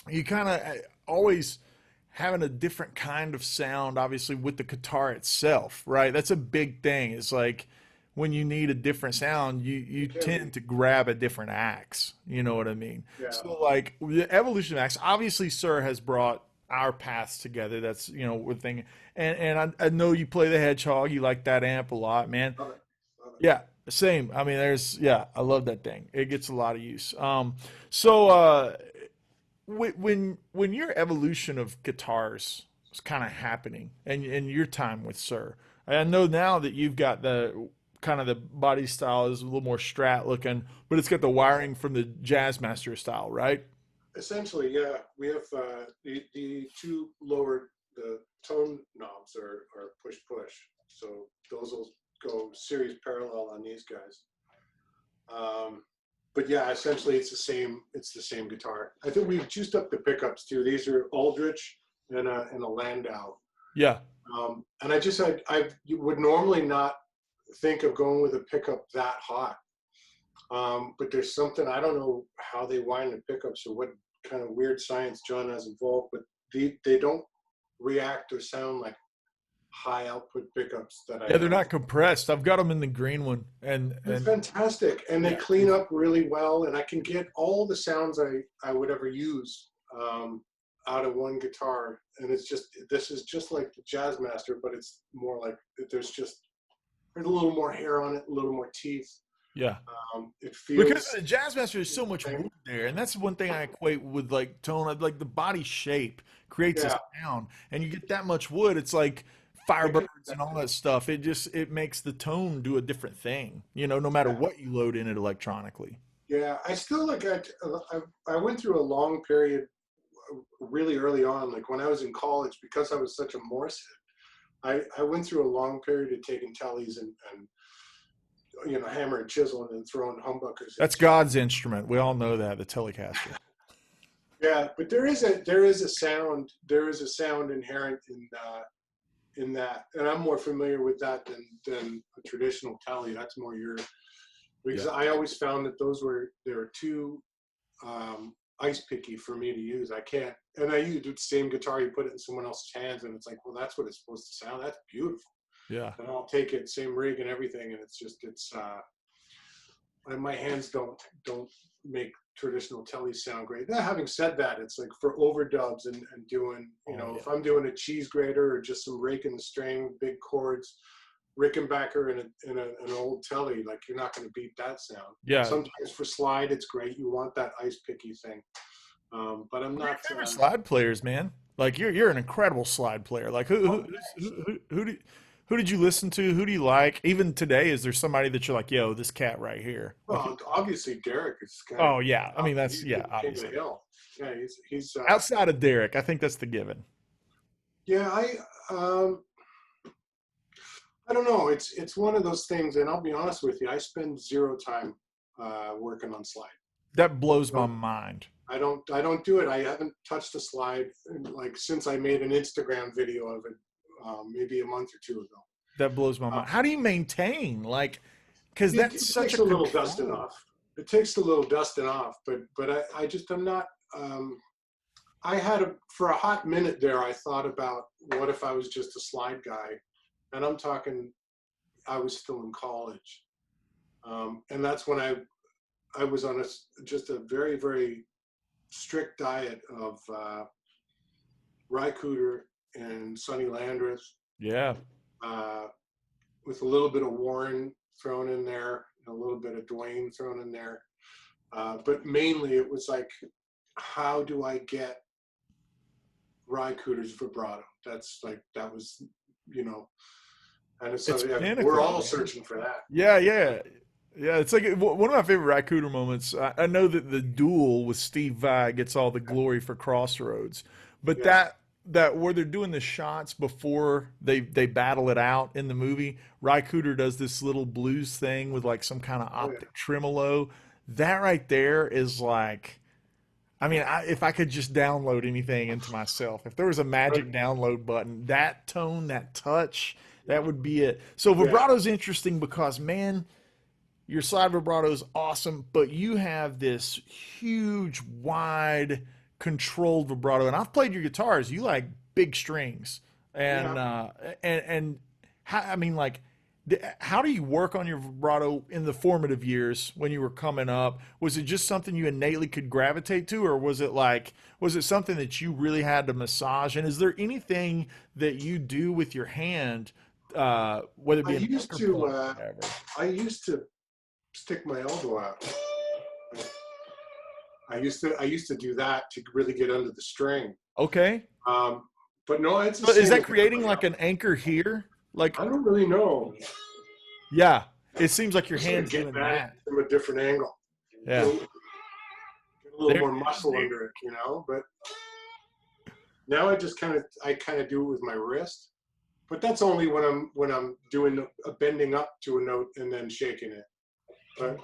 A: you kind of always having a different kind of sound, obviously, with the guitar itself, right? That's a big thing. It's like when you need a different sound, you tend to grab a different axe. You know what I mean?
B: Yeah.
A: So like the evolution of axe, obviously Sir has brought our paths together. That's, you know, one thing. And I know you play the Hedgehog. You like that amp a lot, man.
B: Love it.
A: Yeah, same. I mean, I love that thing. It gets a lot of use. When your evolution of guitars was kind of happening, and your time with Sir, I know now that you've got the kind of the body style is a little more Strat looking, but it's got the wiring from the Jazzmaster style, right?
B: Essentially, yeah. We have the two lower, the tone knobs are push. So those will go series parallel on these guys. But yeah, essentially it's the same guitar. I think we've juiced up the pickups too. These are Aldrich and a Landau.
A: Yeah.
B: And you would normally not think of going with a pickup that hot. But there's something, I don't know how they wind the pickups or what kind of weird science John has involved, but they don't react or sound like high output pickups that
A: They're not compressed. I've got them in the green one, and
B: they're fantastic, and they clean up really well, and I can get all the sounds I would ever use out of one guitar. And this is just like the Jazzmaster, but it's more like there's a little more hair on it, a little more teeth.
A: Yeah.
B: It feels,
A: because the Jazzmaster is so much wood there, and that's one thing I equate with like tone. Like the body shape creates a sound, and you get that much wood, it's like Firebirds and all that stuff. It makes the tone do a different thing, you know, no matter what you load in it electronically.
B: Yeah, I still I went through a long period really early on, like when I was in college, because I was such a Morse head. I went through a long period of taking tellies and you know, hammer and chisel and throwing humbuckers.
A: That's God's instrument. We all know that, the Telecaster.
B: Yeah, but there is a sound inherent in that, and I'm more familiar with that than a traditional telly. That's more because I always found that they were too ice picky for me to use. I can't, and I use the same guitar, you put it in someone else's hands, and it's like, well, that's what it's supposed to sound. That's beautiful.
A: Yeah.
B: And I'll take it, same rig and everything, and and my hands don't make traditional tellies sound great. Now, having said that, it's like for overdubs and doing, you know, if I'm doing a cheese grater or just some rake in the string, big chords, Rickenbacker in an old Telly, like you're not going to beat that sound.
A: Yeah.
B: Sometimes for slide, it's great. You want that ice picky thing. But I'm
A: Who are your
B: not.
A: favorite slide players, man? Like you're an incredible slide player. Like who did you listen to? Who do you like? Even today, is there somebody that you're like, yo, this cat right here? Like,
B: Well, obviously Derek is kind
A: oh
B: of.
A: yeah, I mean that's
B: He's
A: yeah,
B: the king of the
A: obviously.
B: hill. Yeah, he's.
A: Outside of Derek, I think that's the given.
B: Yeah, I don't know. It's one of those things, and I'll be honest with you. I spend zero time working on slide.
A: That blows my
B: So
A: mind.
B: I don't do it. I haven't touched a slide like since I made an Instagram video of it, maybe a month or two ago.
A: That blows my
B: Uh,
A: mind. How do you maintain like? Because
B: it
A: that's such
B: takes
A: a
B: a little
A: control.
B: dusting off. It takes a little dusting off, but I'm not. I had for a hot minute there. I thought about what if I was just a slide guy, and I'm talking. I was still in college, and that's when I was on just a very, very strict diet of rye cooter and Sonny Landreth,
A: Yeah,
B: uh, with a little bit of Warren thrown in there, and a little bit of Dwayne thrown in there. But mainly it was like, how do I get rye cooter's vibrato? That was, you know, and it's
A: it's
B: something we're
A: pinnacle,
B: all
A: man.
B: searching for that.
A: Yeah, yeah, yeah. It's like one of my favorite Raccoon moments. I know that the duel with Steve Vai gets all the glory for Crossroads, but
B: Yeah.
A: that where they're doing the shots before they battle it out in the movie, Rycooter does this little blues thing with like some kind of
B: Oh yeah.
A: optic tremolo. That right there is like, I mean, if I could just download anything into myself, if there was a
B: But
A: magic download button, that tone, that touch, that would be it. So
B: yeah.
A: vibrato's interesting because, man, your slide vibrato is awesome, but you have this huge, wide, controlled vibrato. And I've played your guitars. You like big strings, and
B: Yeah.
A: and how, I mean, like, how do you work on your vibrato in the formative years when you were coming up? Was it just something you innately could gravitate to, or was it something that you really had to massage? And is there anything that you do with your hand, whether it
B: I
A: be an
B: used
A: anchor
B: to
A: point or whatever?
B: I used to stick my elbow out. I used to do that to really get under the string.
A: Okay.
B: Um, but no, it's the
A: So is
B: same
A: that
B: with
A: creating
B: everybody
A: like
B: else.
A: an anchor here? Like,
B: I don't really know.
A: yeah, it seems like your
B: Just sort of
A: hand's
B: getting
A: doing
B: at it
A: that.
B: from a different angle.
A: Yeah.
B: Get a little
A: There
B: more
A: it is,
B: muscle
A: dude.
B: under it, you know. But now I kind of do it with my wrist. But that's only when I'm doing a bending up to a note and then shaking it. But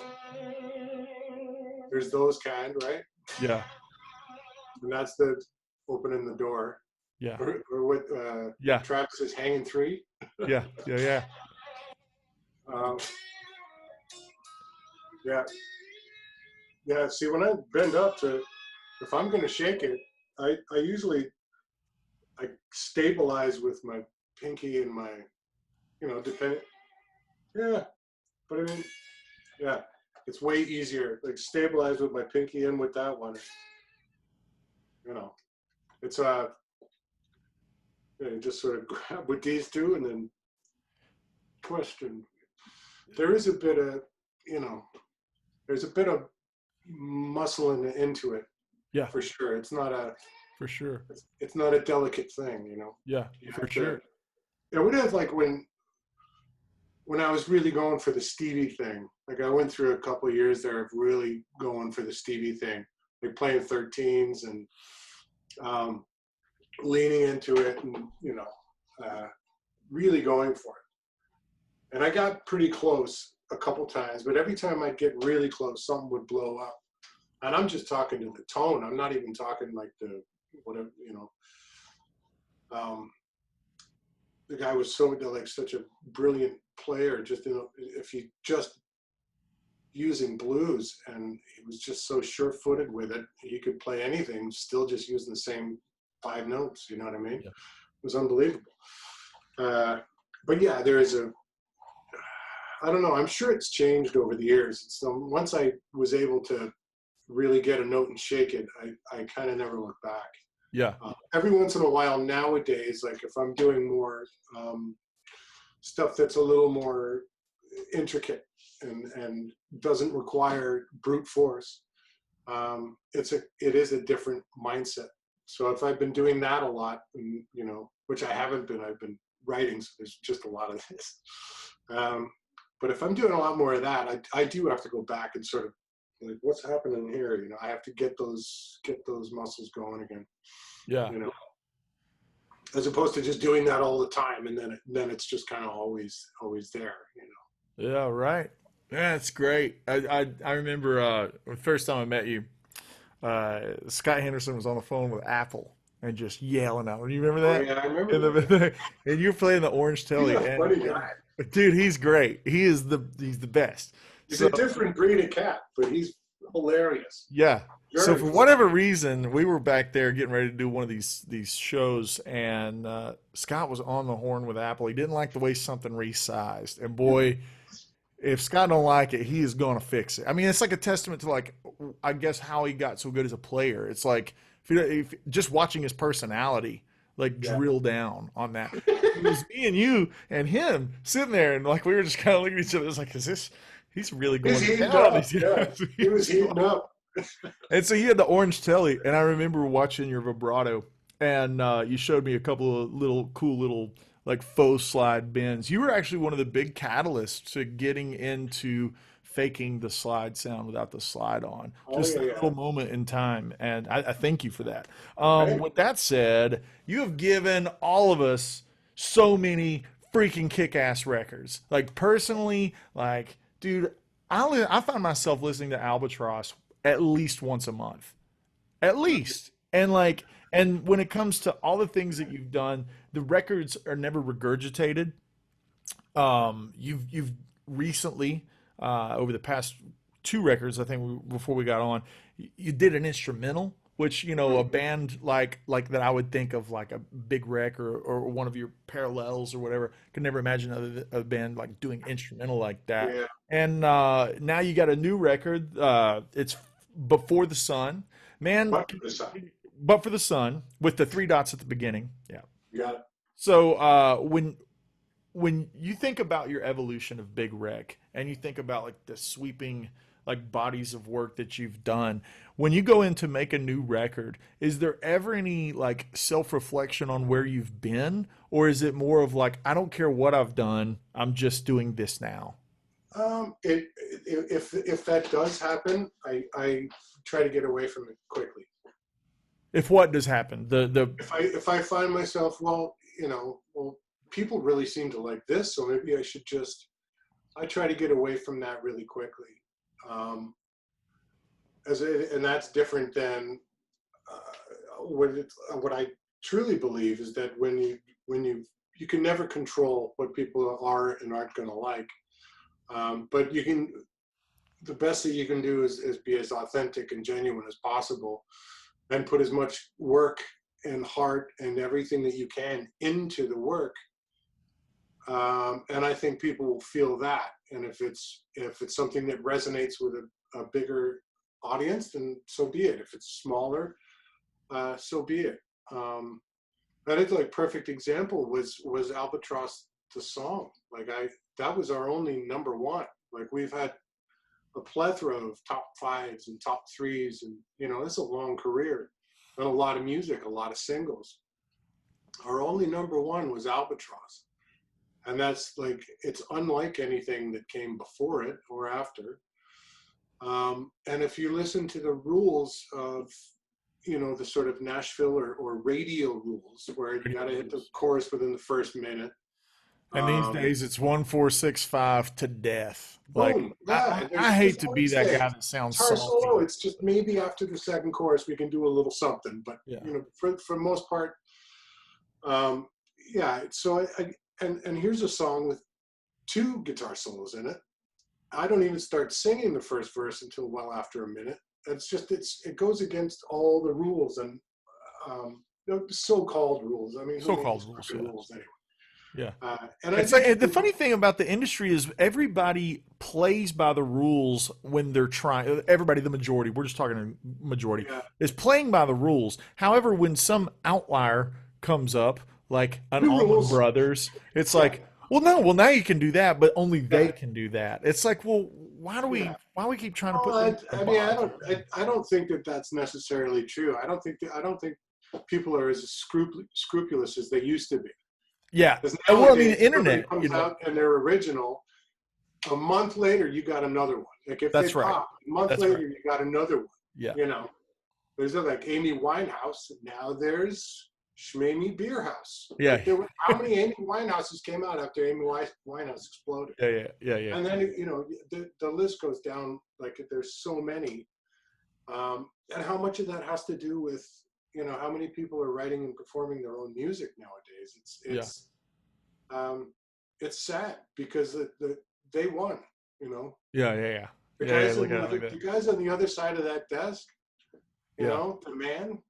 B: there's those kind, right?
A: Yeah.
B: And that's the opening the door.
A: Yeah.
B: Or what
A: Yeah.
B: Travis is hanging three.
A: Yeah. Yeah. Yeah.
B: Um, yeah, yeah. See, when I bend up if I'm going to shake it, I usually I stabilize with my pinky and my, depending. Yeah, but I mean, yeah, it's way easier. Like stabilize with my pinky and with that one. You know, it's just sort of grab with these two and then question. There is a bit of, there's a bit of muscle into it
A: Yeah.
B: for sure. It's not
A: For sure.
B: it's not a delicate thing,
A: Yeah.
B: You
A: For
B: have
A: sure.
B: it would have like when I was really going for the Stevie thing, like I went through a couple of years there of really going for the Stevie thing, like playing 13s and leaning into it and, really going for it. And I got pretty close a couple times, but every time I'd get really close, something would blow up. And I'm just talking to the tone. I'm not even talking like the whatever, the guy was such a brilliant player. Just if he just using blues, and he was just so sure-footed with it, he could play anything, still just using the same 5 notes. You know what I mean?
A: Yeah.
B: It was unbelievable. But yeah, there is I don't know. I'm sure it's changed over the years. So once I was able to really get a note and shake it, I kind of never look back.
A: Yeah.
B: Every once in a while nowadays, like if I'm doing more stuff that's a little more intricate and doesn't require brute force. It is a different mindset. So if I've been doing that a lot, and, you know, which I haven't been, I've been writing, so there's just a lot of this. But if I'm doing a lot more of that, I do have to go back and sort of like, what's happening here? You know, I have to get those muscles going again.
A: Yeah.
B: You know, as opposed to just doing that all the time, and then it's just kind of always there. You know.
A: Yeah. Right. Yeah, that's great. I remember the first time I met you, Scott Henderson was on the phone with Apple and just yelling out. Do you remember that?
B: Oh, yeah, I remember that.
A: And you're playing the Orange Telly.
B: He's a funny guy.
A: Dude, he's great. He's the best.
B: He's a different breed of cat, but he's hilarious.
A: Yeah.
B: Very
A: So for whatever reason, we were back there getting ready to do one of these shows, and Scott was on the horn with Apple. He didn't like the way something resized, and boy, if Scott don't like it, he is going to fix it. I mean, it's like a testament to, like, I guess how he got so good as a player. It's like if just watching his personality, like, drill down on that. It was me and you and him sitting there, and like we were just kind of looking at each other. It's like, he's really going
B: He's
A: to
B: heating
A: town.
B: up. Yeah. He was heating up.
A: And so he had the Orange Telly, and I remember watching your vibrato, and you showed me a couple of cool little like faux slide bends. You were actually one of the big catalysts to getting into faking the slide sound without the slide on. Just a little moment in time, and I thank you for that. With that said, you have given all of us so many freaking kick-ass records. Like, personally, like, dude, I find myself listening to Albatross at least once a month. At least. And like, and when it comes to all the things that you've done, the records are never regurgitated. You've recently, over the past 2 records, I think before we got on, you did an instrumental, which, you know, a band like that, I would think of like a Big Wreck or one of your parallels or whatever. Could never imagine a band like doing instrumental like that.
B: Yeah.
A: And now you got a new record. It's Before the Sun. Man, But for the Sun, with the 3 dots at the beginning. Yeah.
B: Yeah.
A: So when you think about your evolution of Big Wreck, and you think about like the sweeping like bodies of work that you've done, when you go in to make a new record, is there ever any like self-reflection on where you've been, or is it more of like, I don't care what I've done, I'm just doing this now?
B: If that does happen, I try to get away from it quickly.
A: If what does happen,
B: if I find myself, well, people really seem to like this, so maybe I try to get away from that really quickly. And that's different than what I truly believe is that when you can never control what people are and aren't going to like, but the best that you can do is be as authentic and genuine as possible, and put as much work and heart and everything that you can into the work. And I think people will feel that. And if it's something that resonates with a bigger audience, then so be it. If it's smaller, so be it. I think like perfect example was Albatross, the song. Like that was our only number 1. Like we've had a plethora of top 5s and top 3s, and it's a long career and a lot of music, a lot of singles. Our only number 1 was Albatross. And that's like, it's unlike anything that came before it or after. And if you listen to the rules of, the sort of Nashville or radio rules, where you got to hit the chorus within the first minute.
A: And these days it's 1, 4, 6, 5 to death. Like,
B: boom, yeah,
A: I hate to be that guy that sounds
B: guitar
A: salty.
B: solo, it's just maybe after the second chorus we can do a little something, but for the most part, so and here's a song with 2 guitar solos in it. I don't even start singing the first verse until well after a minute. It goes against all the rules and so-called rules. I mean,
A: so-called
B: rules anyway.
A: Yeah.
B: And
A: it's like, the funny thing about the industry is everybody plays by the rules when they're trying. Everybody, the majority, we're just talking majority, is playing by the rules. However, when some outlier comes up, like an Allman Brothers, it's like, Well, no. Well, now you can do that, but only they
B: Yeah,
A: can do that. It's like, well,
B: yeah.
A: why do we keep trying to put
B: Well,
A: them in
B: I
A: a
B: mean,
A: box?
B: I don't think that that's necessarily true. I don't think people are as scrupulous as they used to be.
A: Yeah.
B: Because
A: Well, I mean,
B: nowadays,
A: the
B: somebody
A: internet.
B: comes out and they're original. A month later, you got another one. Like if they
A: That's right.
B: pop, a month
A: That's right.
B: later, you got another one.
A: Yeah.
B: You know, there's like Amy Winehouse. Now there's Schmamy Beer House.
A: Yeah.
B: Like how many Amy Winehouses came out after Amy Winehouse exploded?
A: Yeah. Yeah. Yeah. Yeah.
B: And then the list goes down. Like there's so many, and how much of that has to do with how many people are writing and performing their own music nowadays? It's sad because they won.
A: Yeah. Yeah. Yeah.
B: The
A: Yeah. Yeah.
B: guys
A: Look at it like
B: the
A: that.
B: guys on the other side of that desk,
A: Yeah.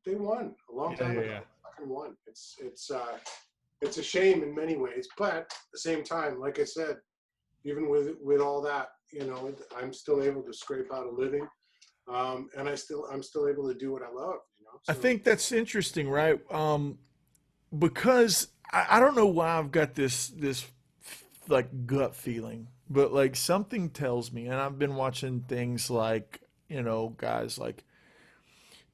B: they won a long
A: Yeah.
B: time
A: Yeah.
B: ago.
A: Yeah.
B: Fucking won. It's a shame in many ways, but at the same time, like I said, even with all that, I'm still able to scrape out a living, and I'm still able to do what I love.
A: I
B: So
A: think that's interesting, right? Because I don't know why I've got this like gut feeling, but like something tells me, and I've been watching things like guys like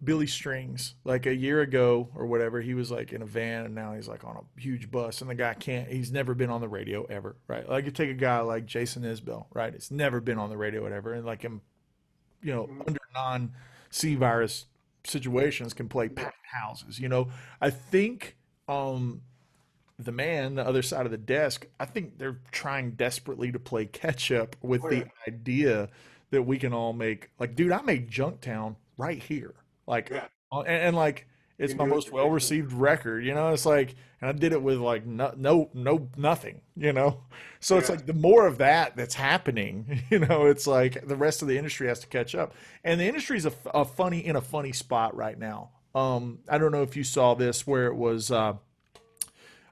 A: Billy Strings, like a year ago or whatever, he was like in a van and now he's like on a huge bus and the guy he's never been on the radio ever, right? Like you take a guy like Jason Isbell, right? It's never been on the radio ever. And like him, under non-C virus situations can play
B: yeah,
A: packed houses, I think, the man, the other side of the desk, I think they're trying desperately to play catch up with
B: oh
A: the
B: yeah,
A: idea that we can all make, like, dude, I made Junktown right here. Like,
B: yeah.
A: and like,
B: You
A: it's
B: can
A: my
B: do it
A: most
B: in
A: well
B: your basement.
A: received record, it's like, and I did it with like nothing, so it's
B: Yeah,
A: like the more of that that's happening, it's like the rest of the industry has to catch up. And the industry's in a funny spot right now. I don't know if you saw this where it was,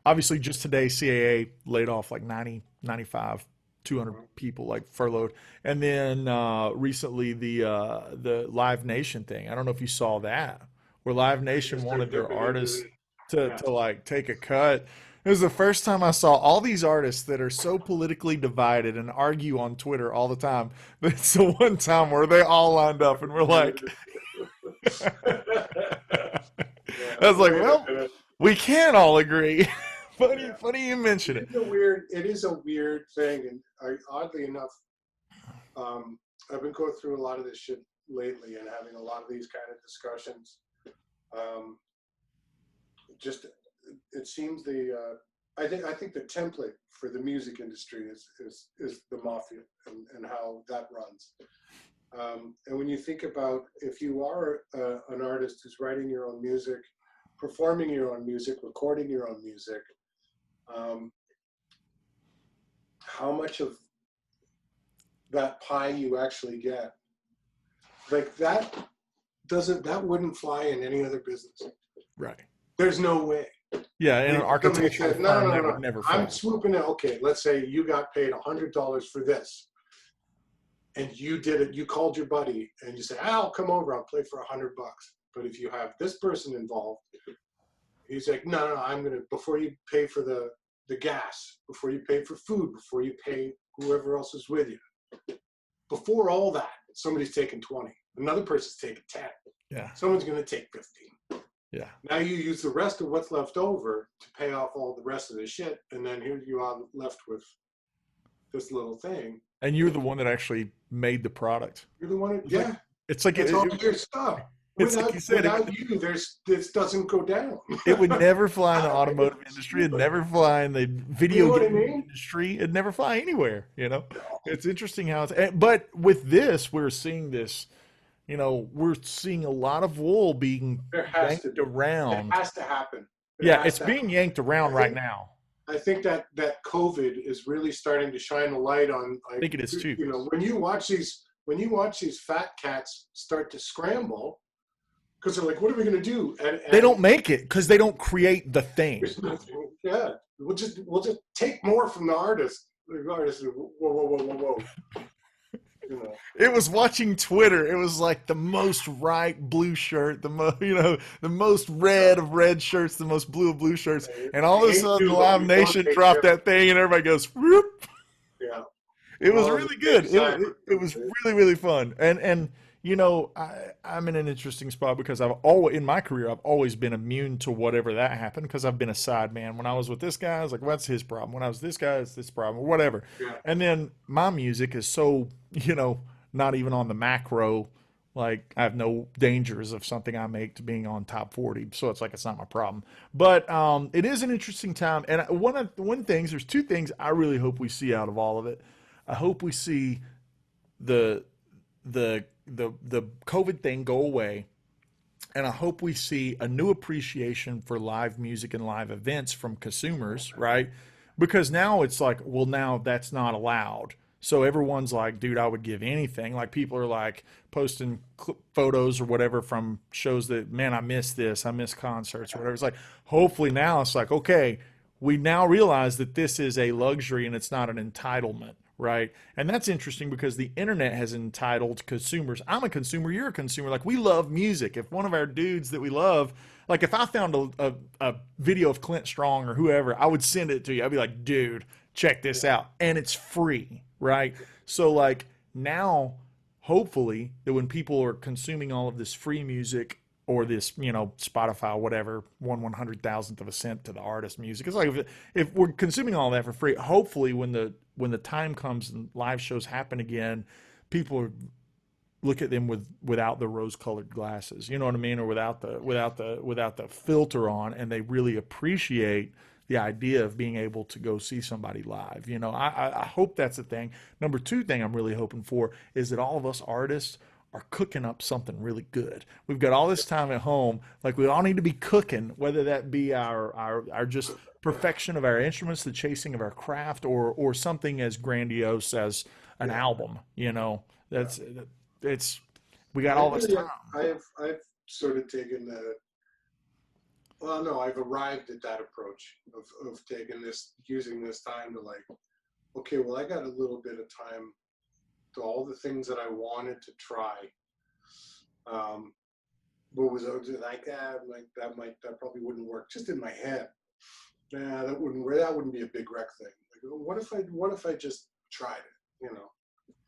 A: obviously just today CAA laid off like 90, 95, 200
B: mhm.
A: people, like furloughed. And then recently the Live Nation thing. I don't know if you saw that, where Live
B: I
A: Nation
B: just start
A: wanted their
B: dipping into
A: artists
B: it.
A: to
B: Yeah,
A: like take a cut. It was the first time I saw all these artists that are so politically divided and argue on Twitter all the time. But it's the one time where they all lined up and we're like,
B: yeah.
A: I was like,
B: Wait a
A: well,
B: minute.
A: we can't all agree. funny,
B: Yeah.
A: funny you mention it.
B: It is a weird thing, and oddly enough, I've been going through a lot of this shit lately and having a lot of these kind of discussions. Um, just it seems I think the template for the music industry is the mafia and how that runs. And when you think about if you are an artist who's writing your own music, performing your own music, recording your own music, um, how much of that pie you actually get, like that wouldn't fly in any other business.
A: Right.
B: There's no way.
A: Yeah, in an
B: Somebody
A: architectural
B: said,
A: firm, that
B: no.
A: would never
B: I'm
A: fly.
B: swooping in. Okay, let's say you got paid $100 for this, and you did it. You called your buddy and you say, "I'll come over. I'll play for $100." But if you have this person involved, he's like, "No. I'm gonna before you pay for the gas, before you pay for food, before you pay whoever else is with you. Before all that, somebody's taking 20. Another person's taking 10.
A: Yeah,
B: Someone's going to take 15.
A: yeah.
B: Now you use the rest of what's left over to pay off all the rest of the shit, and then here you are left with this little thing.
A: And you're the one that actually made the product.
B: You're the one who,
A: It's like
B: yeah,
A: it's like
B: it's all your stuff.
A: it's like you said,
B: Without you, this doesn't go down.
A: it would never fly in the
B: It's
A: automotive industry. It'd
B: stupid.
A: never fly in the
B: You
A: video
B: know what I
A: game
B: mean?
A: industry. It'd never fly anywhere.
B: No,
A: It's interesting how but with this, we're seeing this. We're seeing a lot of wool being
B: there has to
A: yanked
B: be. It
A: around.
B: has to happen. It
A: Yeah,
B: has
A: it's
B: to
A: being
B: happen.
A: yanked around
B: I
A: right
B: think
A: now.
B: I think that COVID is really starting to shine a light on,
A: I
B: like,
A: think it is too.
B: when you watch these fat cats start to scramble because they're like, what are we going to do?
A: They
B: And
A: don't make it because they don't create the thing.
B: there's nothing. Yeah, we'll just take more from the artist. The artist, whoa.
A: It was watching Twitter. It was like the most right blue shirt, the most red of red shirts, the most blue of blue shirts, and
B: I
A: all of a
B: hate
A: sudden,
B: you, but
A: Live
B: we don't
A: Nation
B: take
A: dropped
B: care.
A: that thing, and everybody goes, whoop.
B: Yeah.
A: It was
B: Well, I'm a
A: really
B: big
A: good.
B: cyber.
A: It was really really fun, and I'm in an interesting spot because I've always in my career I've always been immune to whatever that happened because I've been a side man. When I was with this guy, I was like, "What's his problem?" When I was this guy, it's this problem, or whatever.
B: Yeah.
A: And then my music is so not even on the macro. Like I have no dangers of something I make to being on top 40, so it's like it's not my problem. But it is an interesting time, and there's two things I really hope we see out of all of it. I hope we see the the COVID thing go away, and I hope we see a new appreciation for live music and live events from consumers, right? Because now it's like, well, now that's not allowed. So everyone's like, dude, I would give anything. Like people are like posting photos or whatever from shows that, man, I miss this, I miss concerts or whatever. It's like, hopefully now it's like, okay, we now realize that this is a luxury and it's not an entitlement, right? And that's interesting because the internet has entitled consumers. I'm a consumer, you're a consumer. Like we love music. If one of our dudes that we love, like if I found a video of Clint Strong or whoever, I would send it to you. I'd be like, dude, check this out. And it's free, right? So like now, hopefully that when people are consuming all of this free music or this, Spotify, whatever, 1/100,000th of a cent to the artist music. It's like if we're consuming all that for free, hopefully when the time comes and live shows happen again, people are look at them without the rose-colored glasses, you know what I mean, or without the filter on, and they really appreciate the idea of being able to go see somebody live. I hope that's a thing. Number two thing I'm really hoping for is that all of us artists are cooking up something really good. We've got all this time at home, like we all need to be cooking, whether that be our just perfection of our instruments, the chasing of our craft, or something as grandiose as an album. That's it's we got all this time.
B: I've sort of taken the. Well, no, I've arrived at that approach of using this time to like, okay, well, I got a little bit of time to all the things that I wanted to try. What was I like? That probably wouldn't work. Just in my head, that wouldn't be a big wreck thing. Like, what if I just tried it?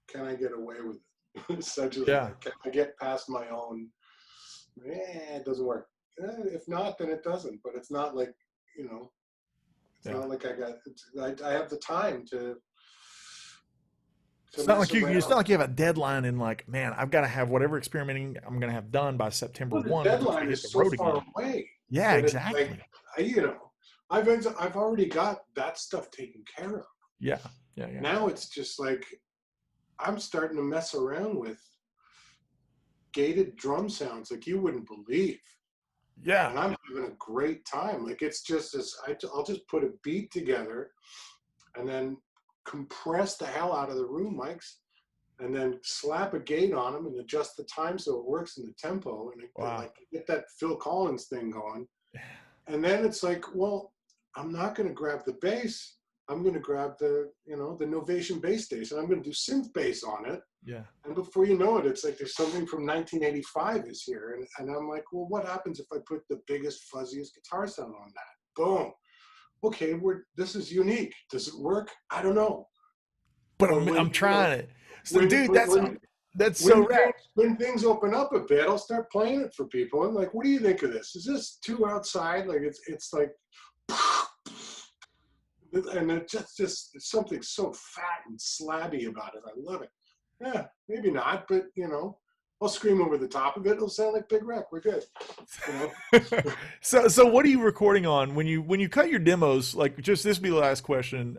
B: Can I get away with it? Such as like, can I get past my own? It doesn't work. If not, then it doesn't. But it's not like it's not like I have the time to.
A: It's not like it's not like you have a deadline and like, man, I've got to have whatever experimenting I'm going to have done by September
B: Well, the
A: 1 before we
B: deadline
A: hit the
B: is so
A: road
B: far
A: again.
B: away.
A: Yeah,
B: But
A: exactly.
B: it's like, I've already got that stuff taken care of.
A: Yeah.
B: Now it's just like I'm starting to mess around with gated drum sounds like you wouldn't believe.
A: Yeah.
B: And I'm having a great time. Like it's just I'll just put a beat together and then compress the hell out of the room mics and then slap a gate on them and adjust the time so it works in the tempo and like get that Phil Collins thing going. And then it's like, well, I'm not going to grab the bass. I'm going to grab the Novation bass station. I'm going to do synth bass on it.
A: Yeah.
B: And before you know it, it's like there's something from 1985 is here. And I'm like, well, what happens if I put the biggest, fuzziest guitar sound on that? Boom. Okay, this is unique. Does it work? I don't know.
A: But I'm trying it. So, dude, that's so rad.
B: When things open up a bit, I'll start playing it for people. I'm like, what do you think of this? Is this too outside? Like it's like, and it's just something so fat and slabby about it. I love it. Yeah, maybe not, but I'll scream over the top of it. It'll sound like Big Wreck. We're good.
A: So what are you recording on when you cut your demos? Like, just this be the last question.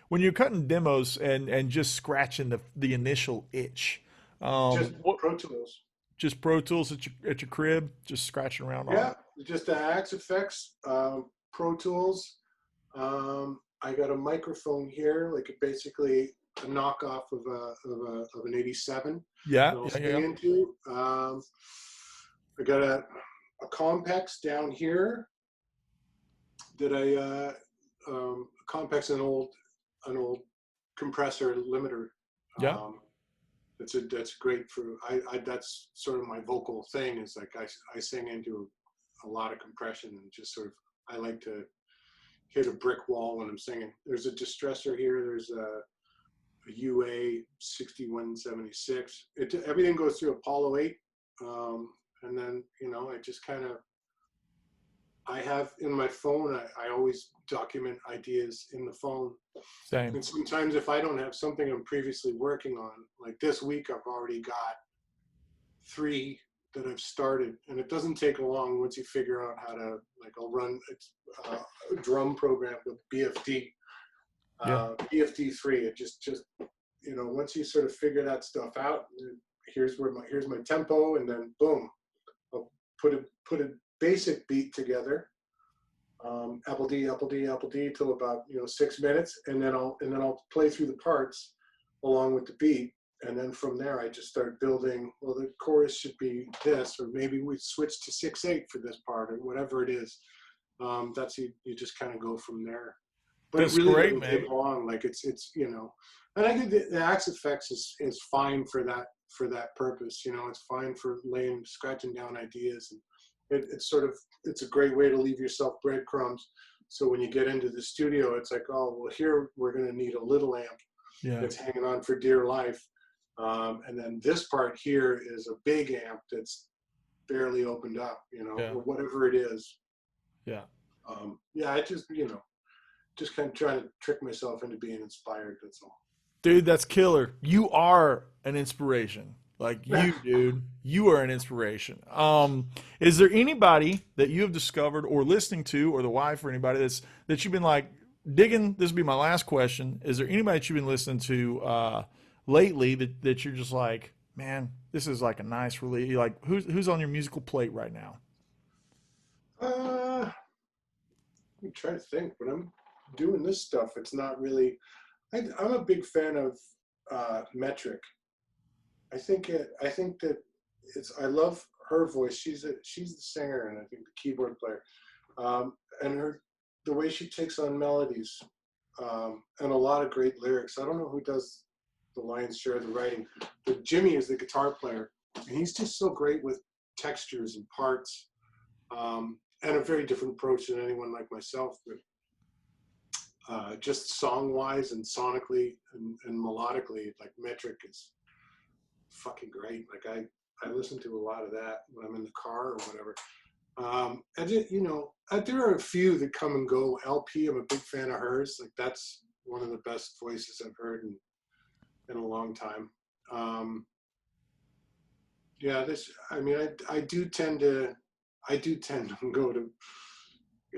A: When you're cutting demos and just scratching the initial itch,
B: just Pro Tools.
A: Just Pro Tools at your crib, just scratching around.
B: Yeah, just Axe Effects, Pro Tools. I got a microphone here, like basically a knockoff of an 87.
A: Yeah.
B: Into. I got a Compex down here that Compex, an old compressor limiter.
A: Yeah.
B: that's great for, that's sort of my vocal thing, is like I sing into a lot of compression, and just sort of, I like to hit a brick wall when I'm singing. There's a distressor here. There's a UA 6176. Everything goes through Apollo 8. And then, you know, I just kind of, I have in my phone, I always document ideas in the phone.
A: Same.
B: And sometimes if I don't have something I'm previously working on, like this week, I've already got 3 that I've started, and it doesn't take long once you figure out how to, like, I'll run a drum program with BFD, BFD3. It just, you know, once you sort of figure that stuff out, here's my tempo, and then boom, I'll put a basic beat together, apple D, apple D, apple D, till about, you know, 6 minutes, and then I'll play through the parts along with the beat, and then from there I just start building. Well, the chorus should be this, or maybe we switch to 6/8 for this part, or whatever it is. That's you just kind of go from there. But
A: That's
B: it really
A: great,
B: doesn't
A: man.
B: take long. Like it's you know, and I think the Axe Effects is fine for that purpose. You know, it's fine for scratching down ideas, and it's a great way to leave yourself breadcrumbs. So when you get into the studio, it's like, oh, well, here we're going to need a little amp that's hanging on for dear life. And then this part here is a big amp that's barely opened up, you know, or whatever it is.
A: Yeah.
B: I just, you know, just kind of trying to trick myself into being inspired. That's all.
A: Dude, that's killer. You are an inspiration. Like you, dude, you are an inspiration. Is there anybody that you have discovered or listening to, or the wife, or anybody that you've been like digging? This will be my last question. Is there anybody that you've been listening to lately that you're just like, man, this is like a nice release? Like who's on your musical plate right now?
B: I'm trying to think. When I'm doing this stuff, it's not really. I'm a big fan of Metric. I think that I love her voice. She's the singer, and I think the keyboard player, and the way she takes on melodies, and a lot of great lyrics. I don't know who does the lion's share of the writing, but Jimmy is the guitar player, and he's just so great with textures and parts, and a very different approach than anyone like myself. But just song-wise and sonically and melodically, like Metric is fucking great. Like I listen to a lot of that when I'm in the car or whatever. And you know, there are a few that come and go. LP, I'm a big fan of hers. Like that's one of the best voices I've heard in a long time. I do tend to go to.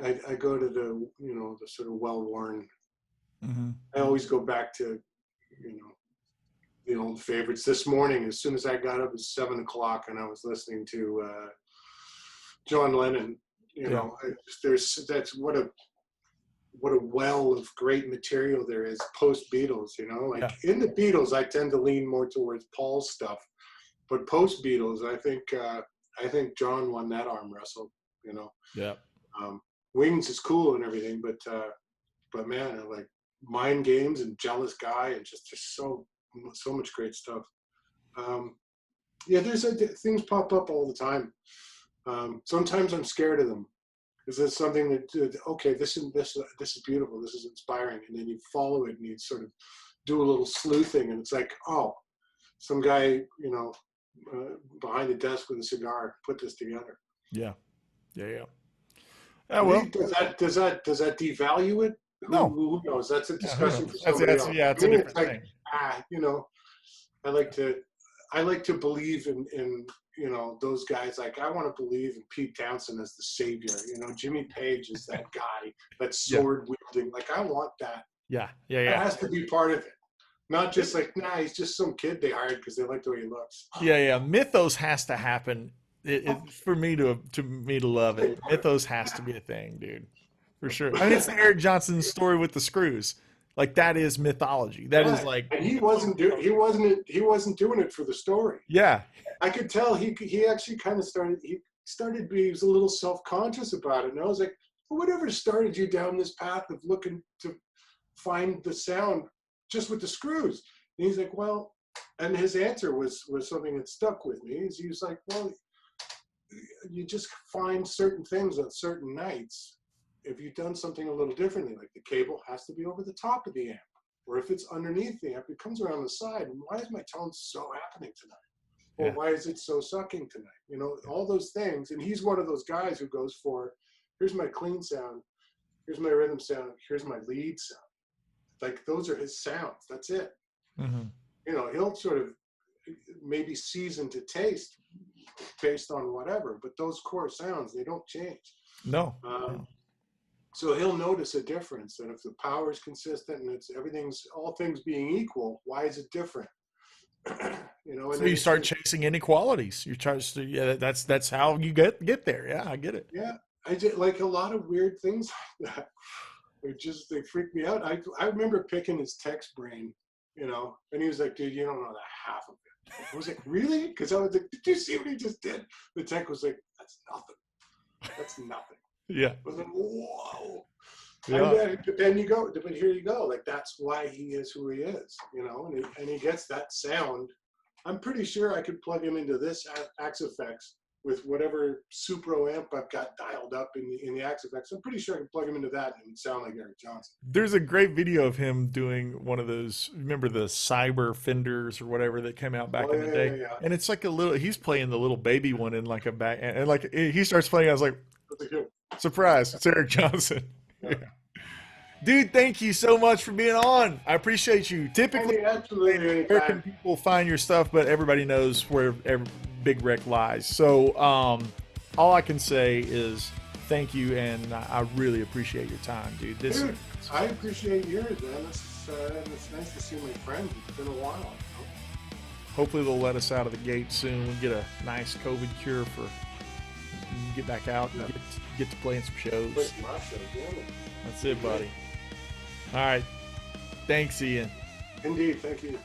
B: I go to the, you know, the sort of well-worn.
A: Mm-hmm.
B: I always go back to, you know, the old favorites. This morning, as soon as I got up, it was 7 o'clock, and I was listening to John Lennon. You know, that's what a well of great material there is post Beatles. You know, like in the Beatles, I tend to lean more towards Paul's stuff, but post Beatles, I think John won that arm wrestle. You know.
A: Yeah.
B: Wings is cool and everything, but man, like Mind Games and Jealous Guy, and just there's so much great stuff. There's things pop up all the time. Sometimes I'm scared of them because there's something that okay, this is beautiful, this is inspiring, and then you follow it and you sort of do a little sleuthing, and it's like, oh, some guy, you know, behind the desk with a cigar put this together.
A: Yeah.
B: Well, does that devalue it?
A: No.
B: Who knows? That's a discussion for somebody else.
A: It's a different thing.
B: You know, I like to believe in you know, those guys. Like I want to believe in Pete Townsend as the savior. You know, Jimmy Page is that guy, that sword wielding. Like I want that.
A: Yeah.
B: That has to be part of it. Not just like, he's just some kid they hired because they like the way he looks.
A: Yeah. Mythos has to happen. For me to love it. Mythos has to be a thing, dude, for sure. I mean, it's the Eric Johnson story with the screws. Like that is mythology. That is like,
B: and he wasn't doing it for the story.
A: Yeah,
B: I could tell he actually kind of started. He was a little self-conscious about it, and I was like, well, whatever started you down this path of looking to find the sound just with the screws? And he's like, well, And his answer was something that stuck with me. Is he was like, well, you just find certain things on certain nights. If you've done something a little differently, like the cable has to be over the top of the amp, or if it's underneath the amp, it comes around the side. And why is my tone so happening tonight? Or why is it so sucking tonight? You know, all those things. And he's one of those guys who goes for, here's my clean sound, here's my rhythm sound, here's my lead sound. Like those are his sounds. That's it.
A: Mm-hmm.
B: You know, he'll sort of maybe season to taste based on whatever, but those core sounds, they don't change.
A: No.
B: So he'll notice a difference. And if the power is consistent and it's all things being equal, why is it different? You know, and
A: so you start chasing inequalities. You try to, yeah, that's how you get there. Yeah, I get it.
B: Yeah, I just like a lot of weird things like that. They freak me out. I remember picking his text brain, you know, and he was like, dude, you don't know the half of it. I was like, really? Because I was like, did you see what he just did? The tech was like, that's nothing. That's nothing.
A: Yeah.
B: I was like, whoa.
A: Yeah.
B: But then you go, but here you go. Like, that's why he is who he is, you know, and he gets that sound. I'm pretty sure I could plug him into this Axe-Fx with whatever Supro amp I've got dialed up in the Axe-Fx. I'm pretty sure I can plug him into that and it would sound like Eric Johnson.
A: There's a great video of him doing one of those, remember the Cyber Fenders or whatever that came out back in the day?
B: Yeah.
A: And it's like he's playing the little baby one in like a back, and like he starts playing, I was like, surprise, it's Eric Johnson. Yeah. Dude, thank you so much for being on. I appreciate you. Typically,
B: absolutely,
A: where can people find your stuff? But everybody knows where Big Wreck lies. So all I can say is thank you, and I really appreciate your time, dude.
B: Dude, I appreciate yours, man. It's nice to see my friends. It's been a while. You know?
A: Hopefully they'll let us out of the gate soon. We'll get a nice COVID cure for get back out and get to playing some shows. That's it, buddy. All right. Thanks, Ian.
B: Indeed. Thank you.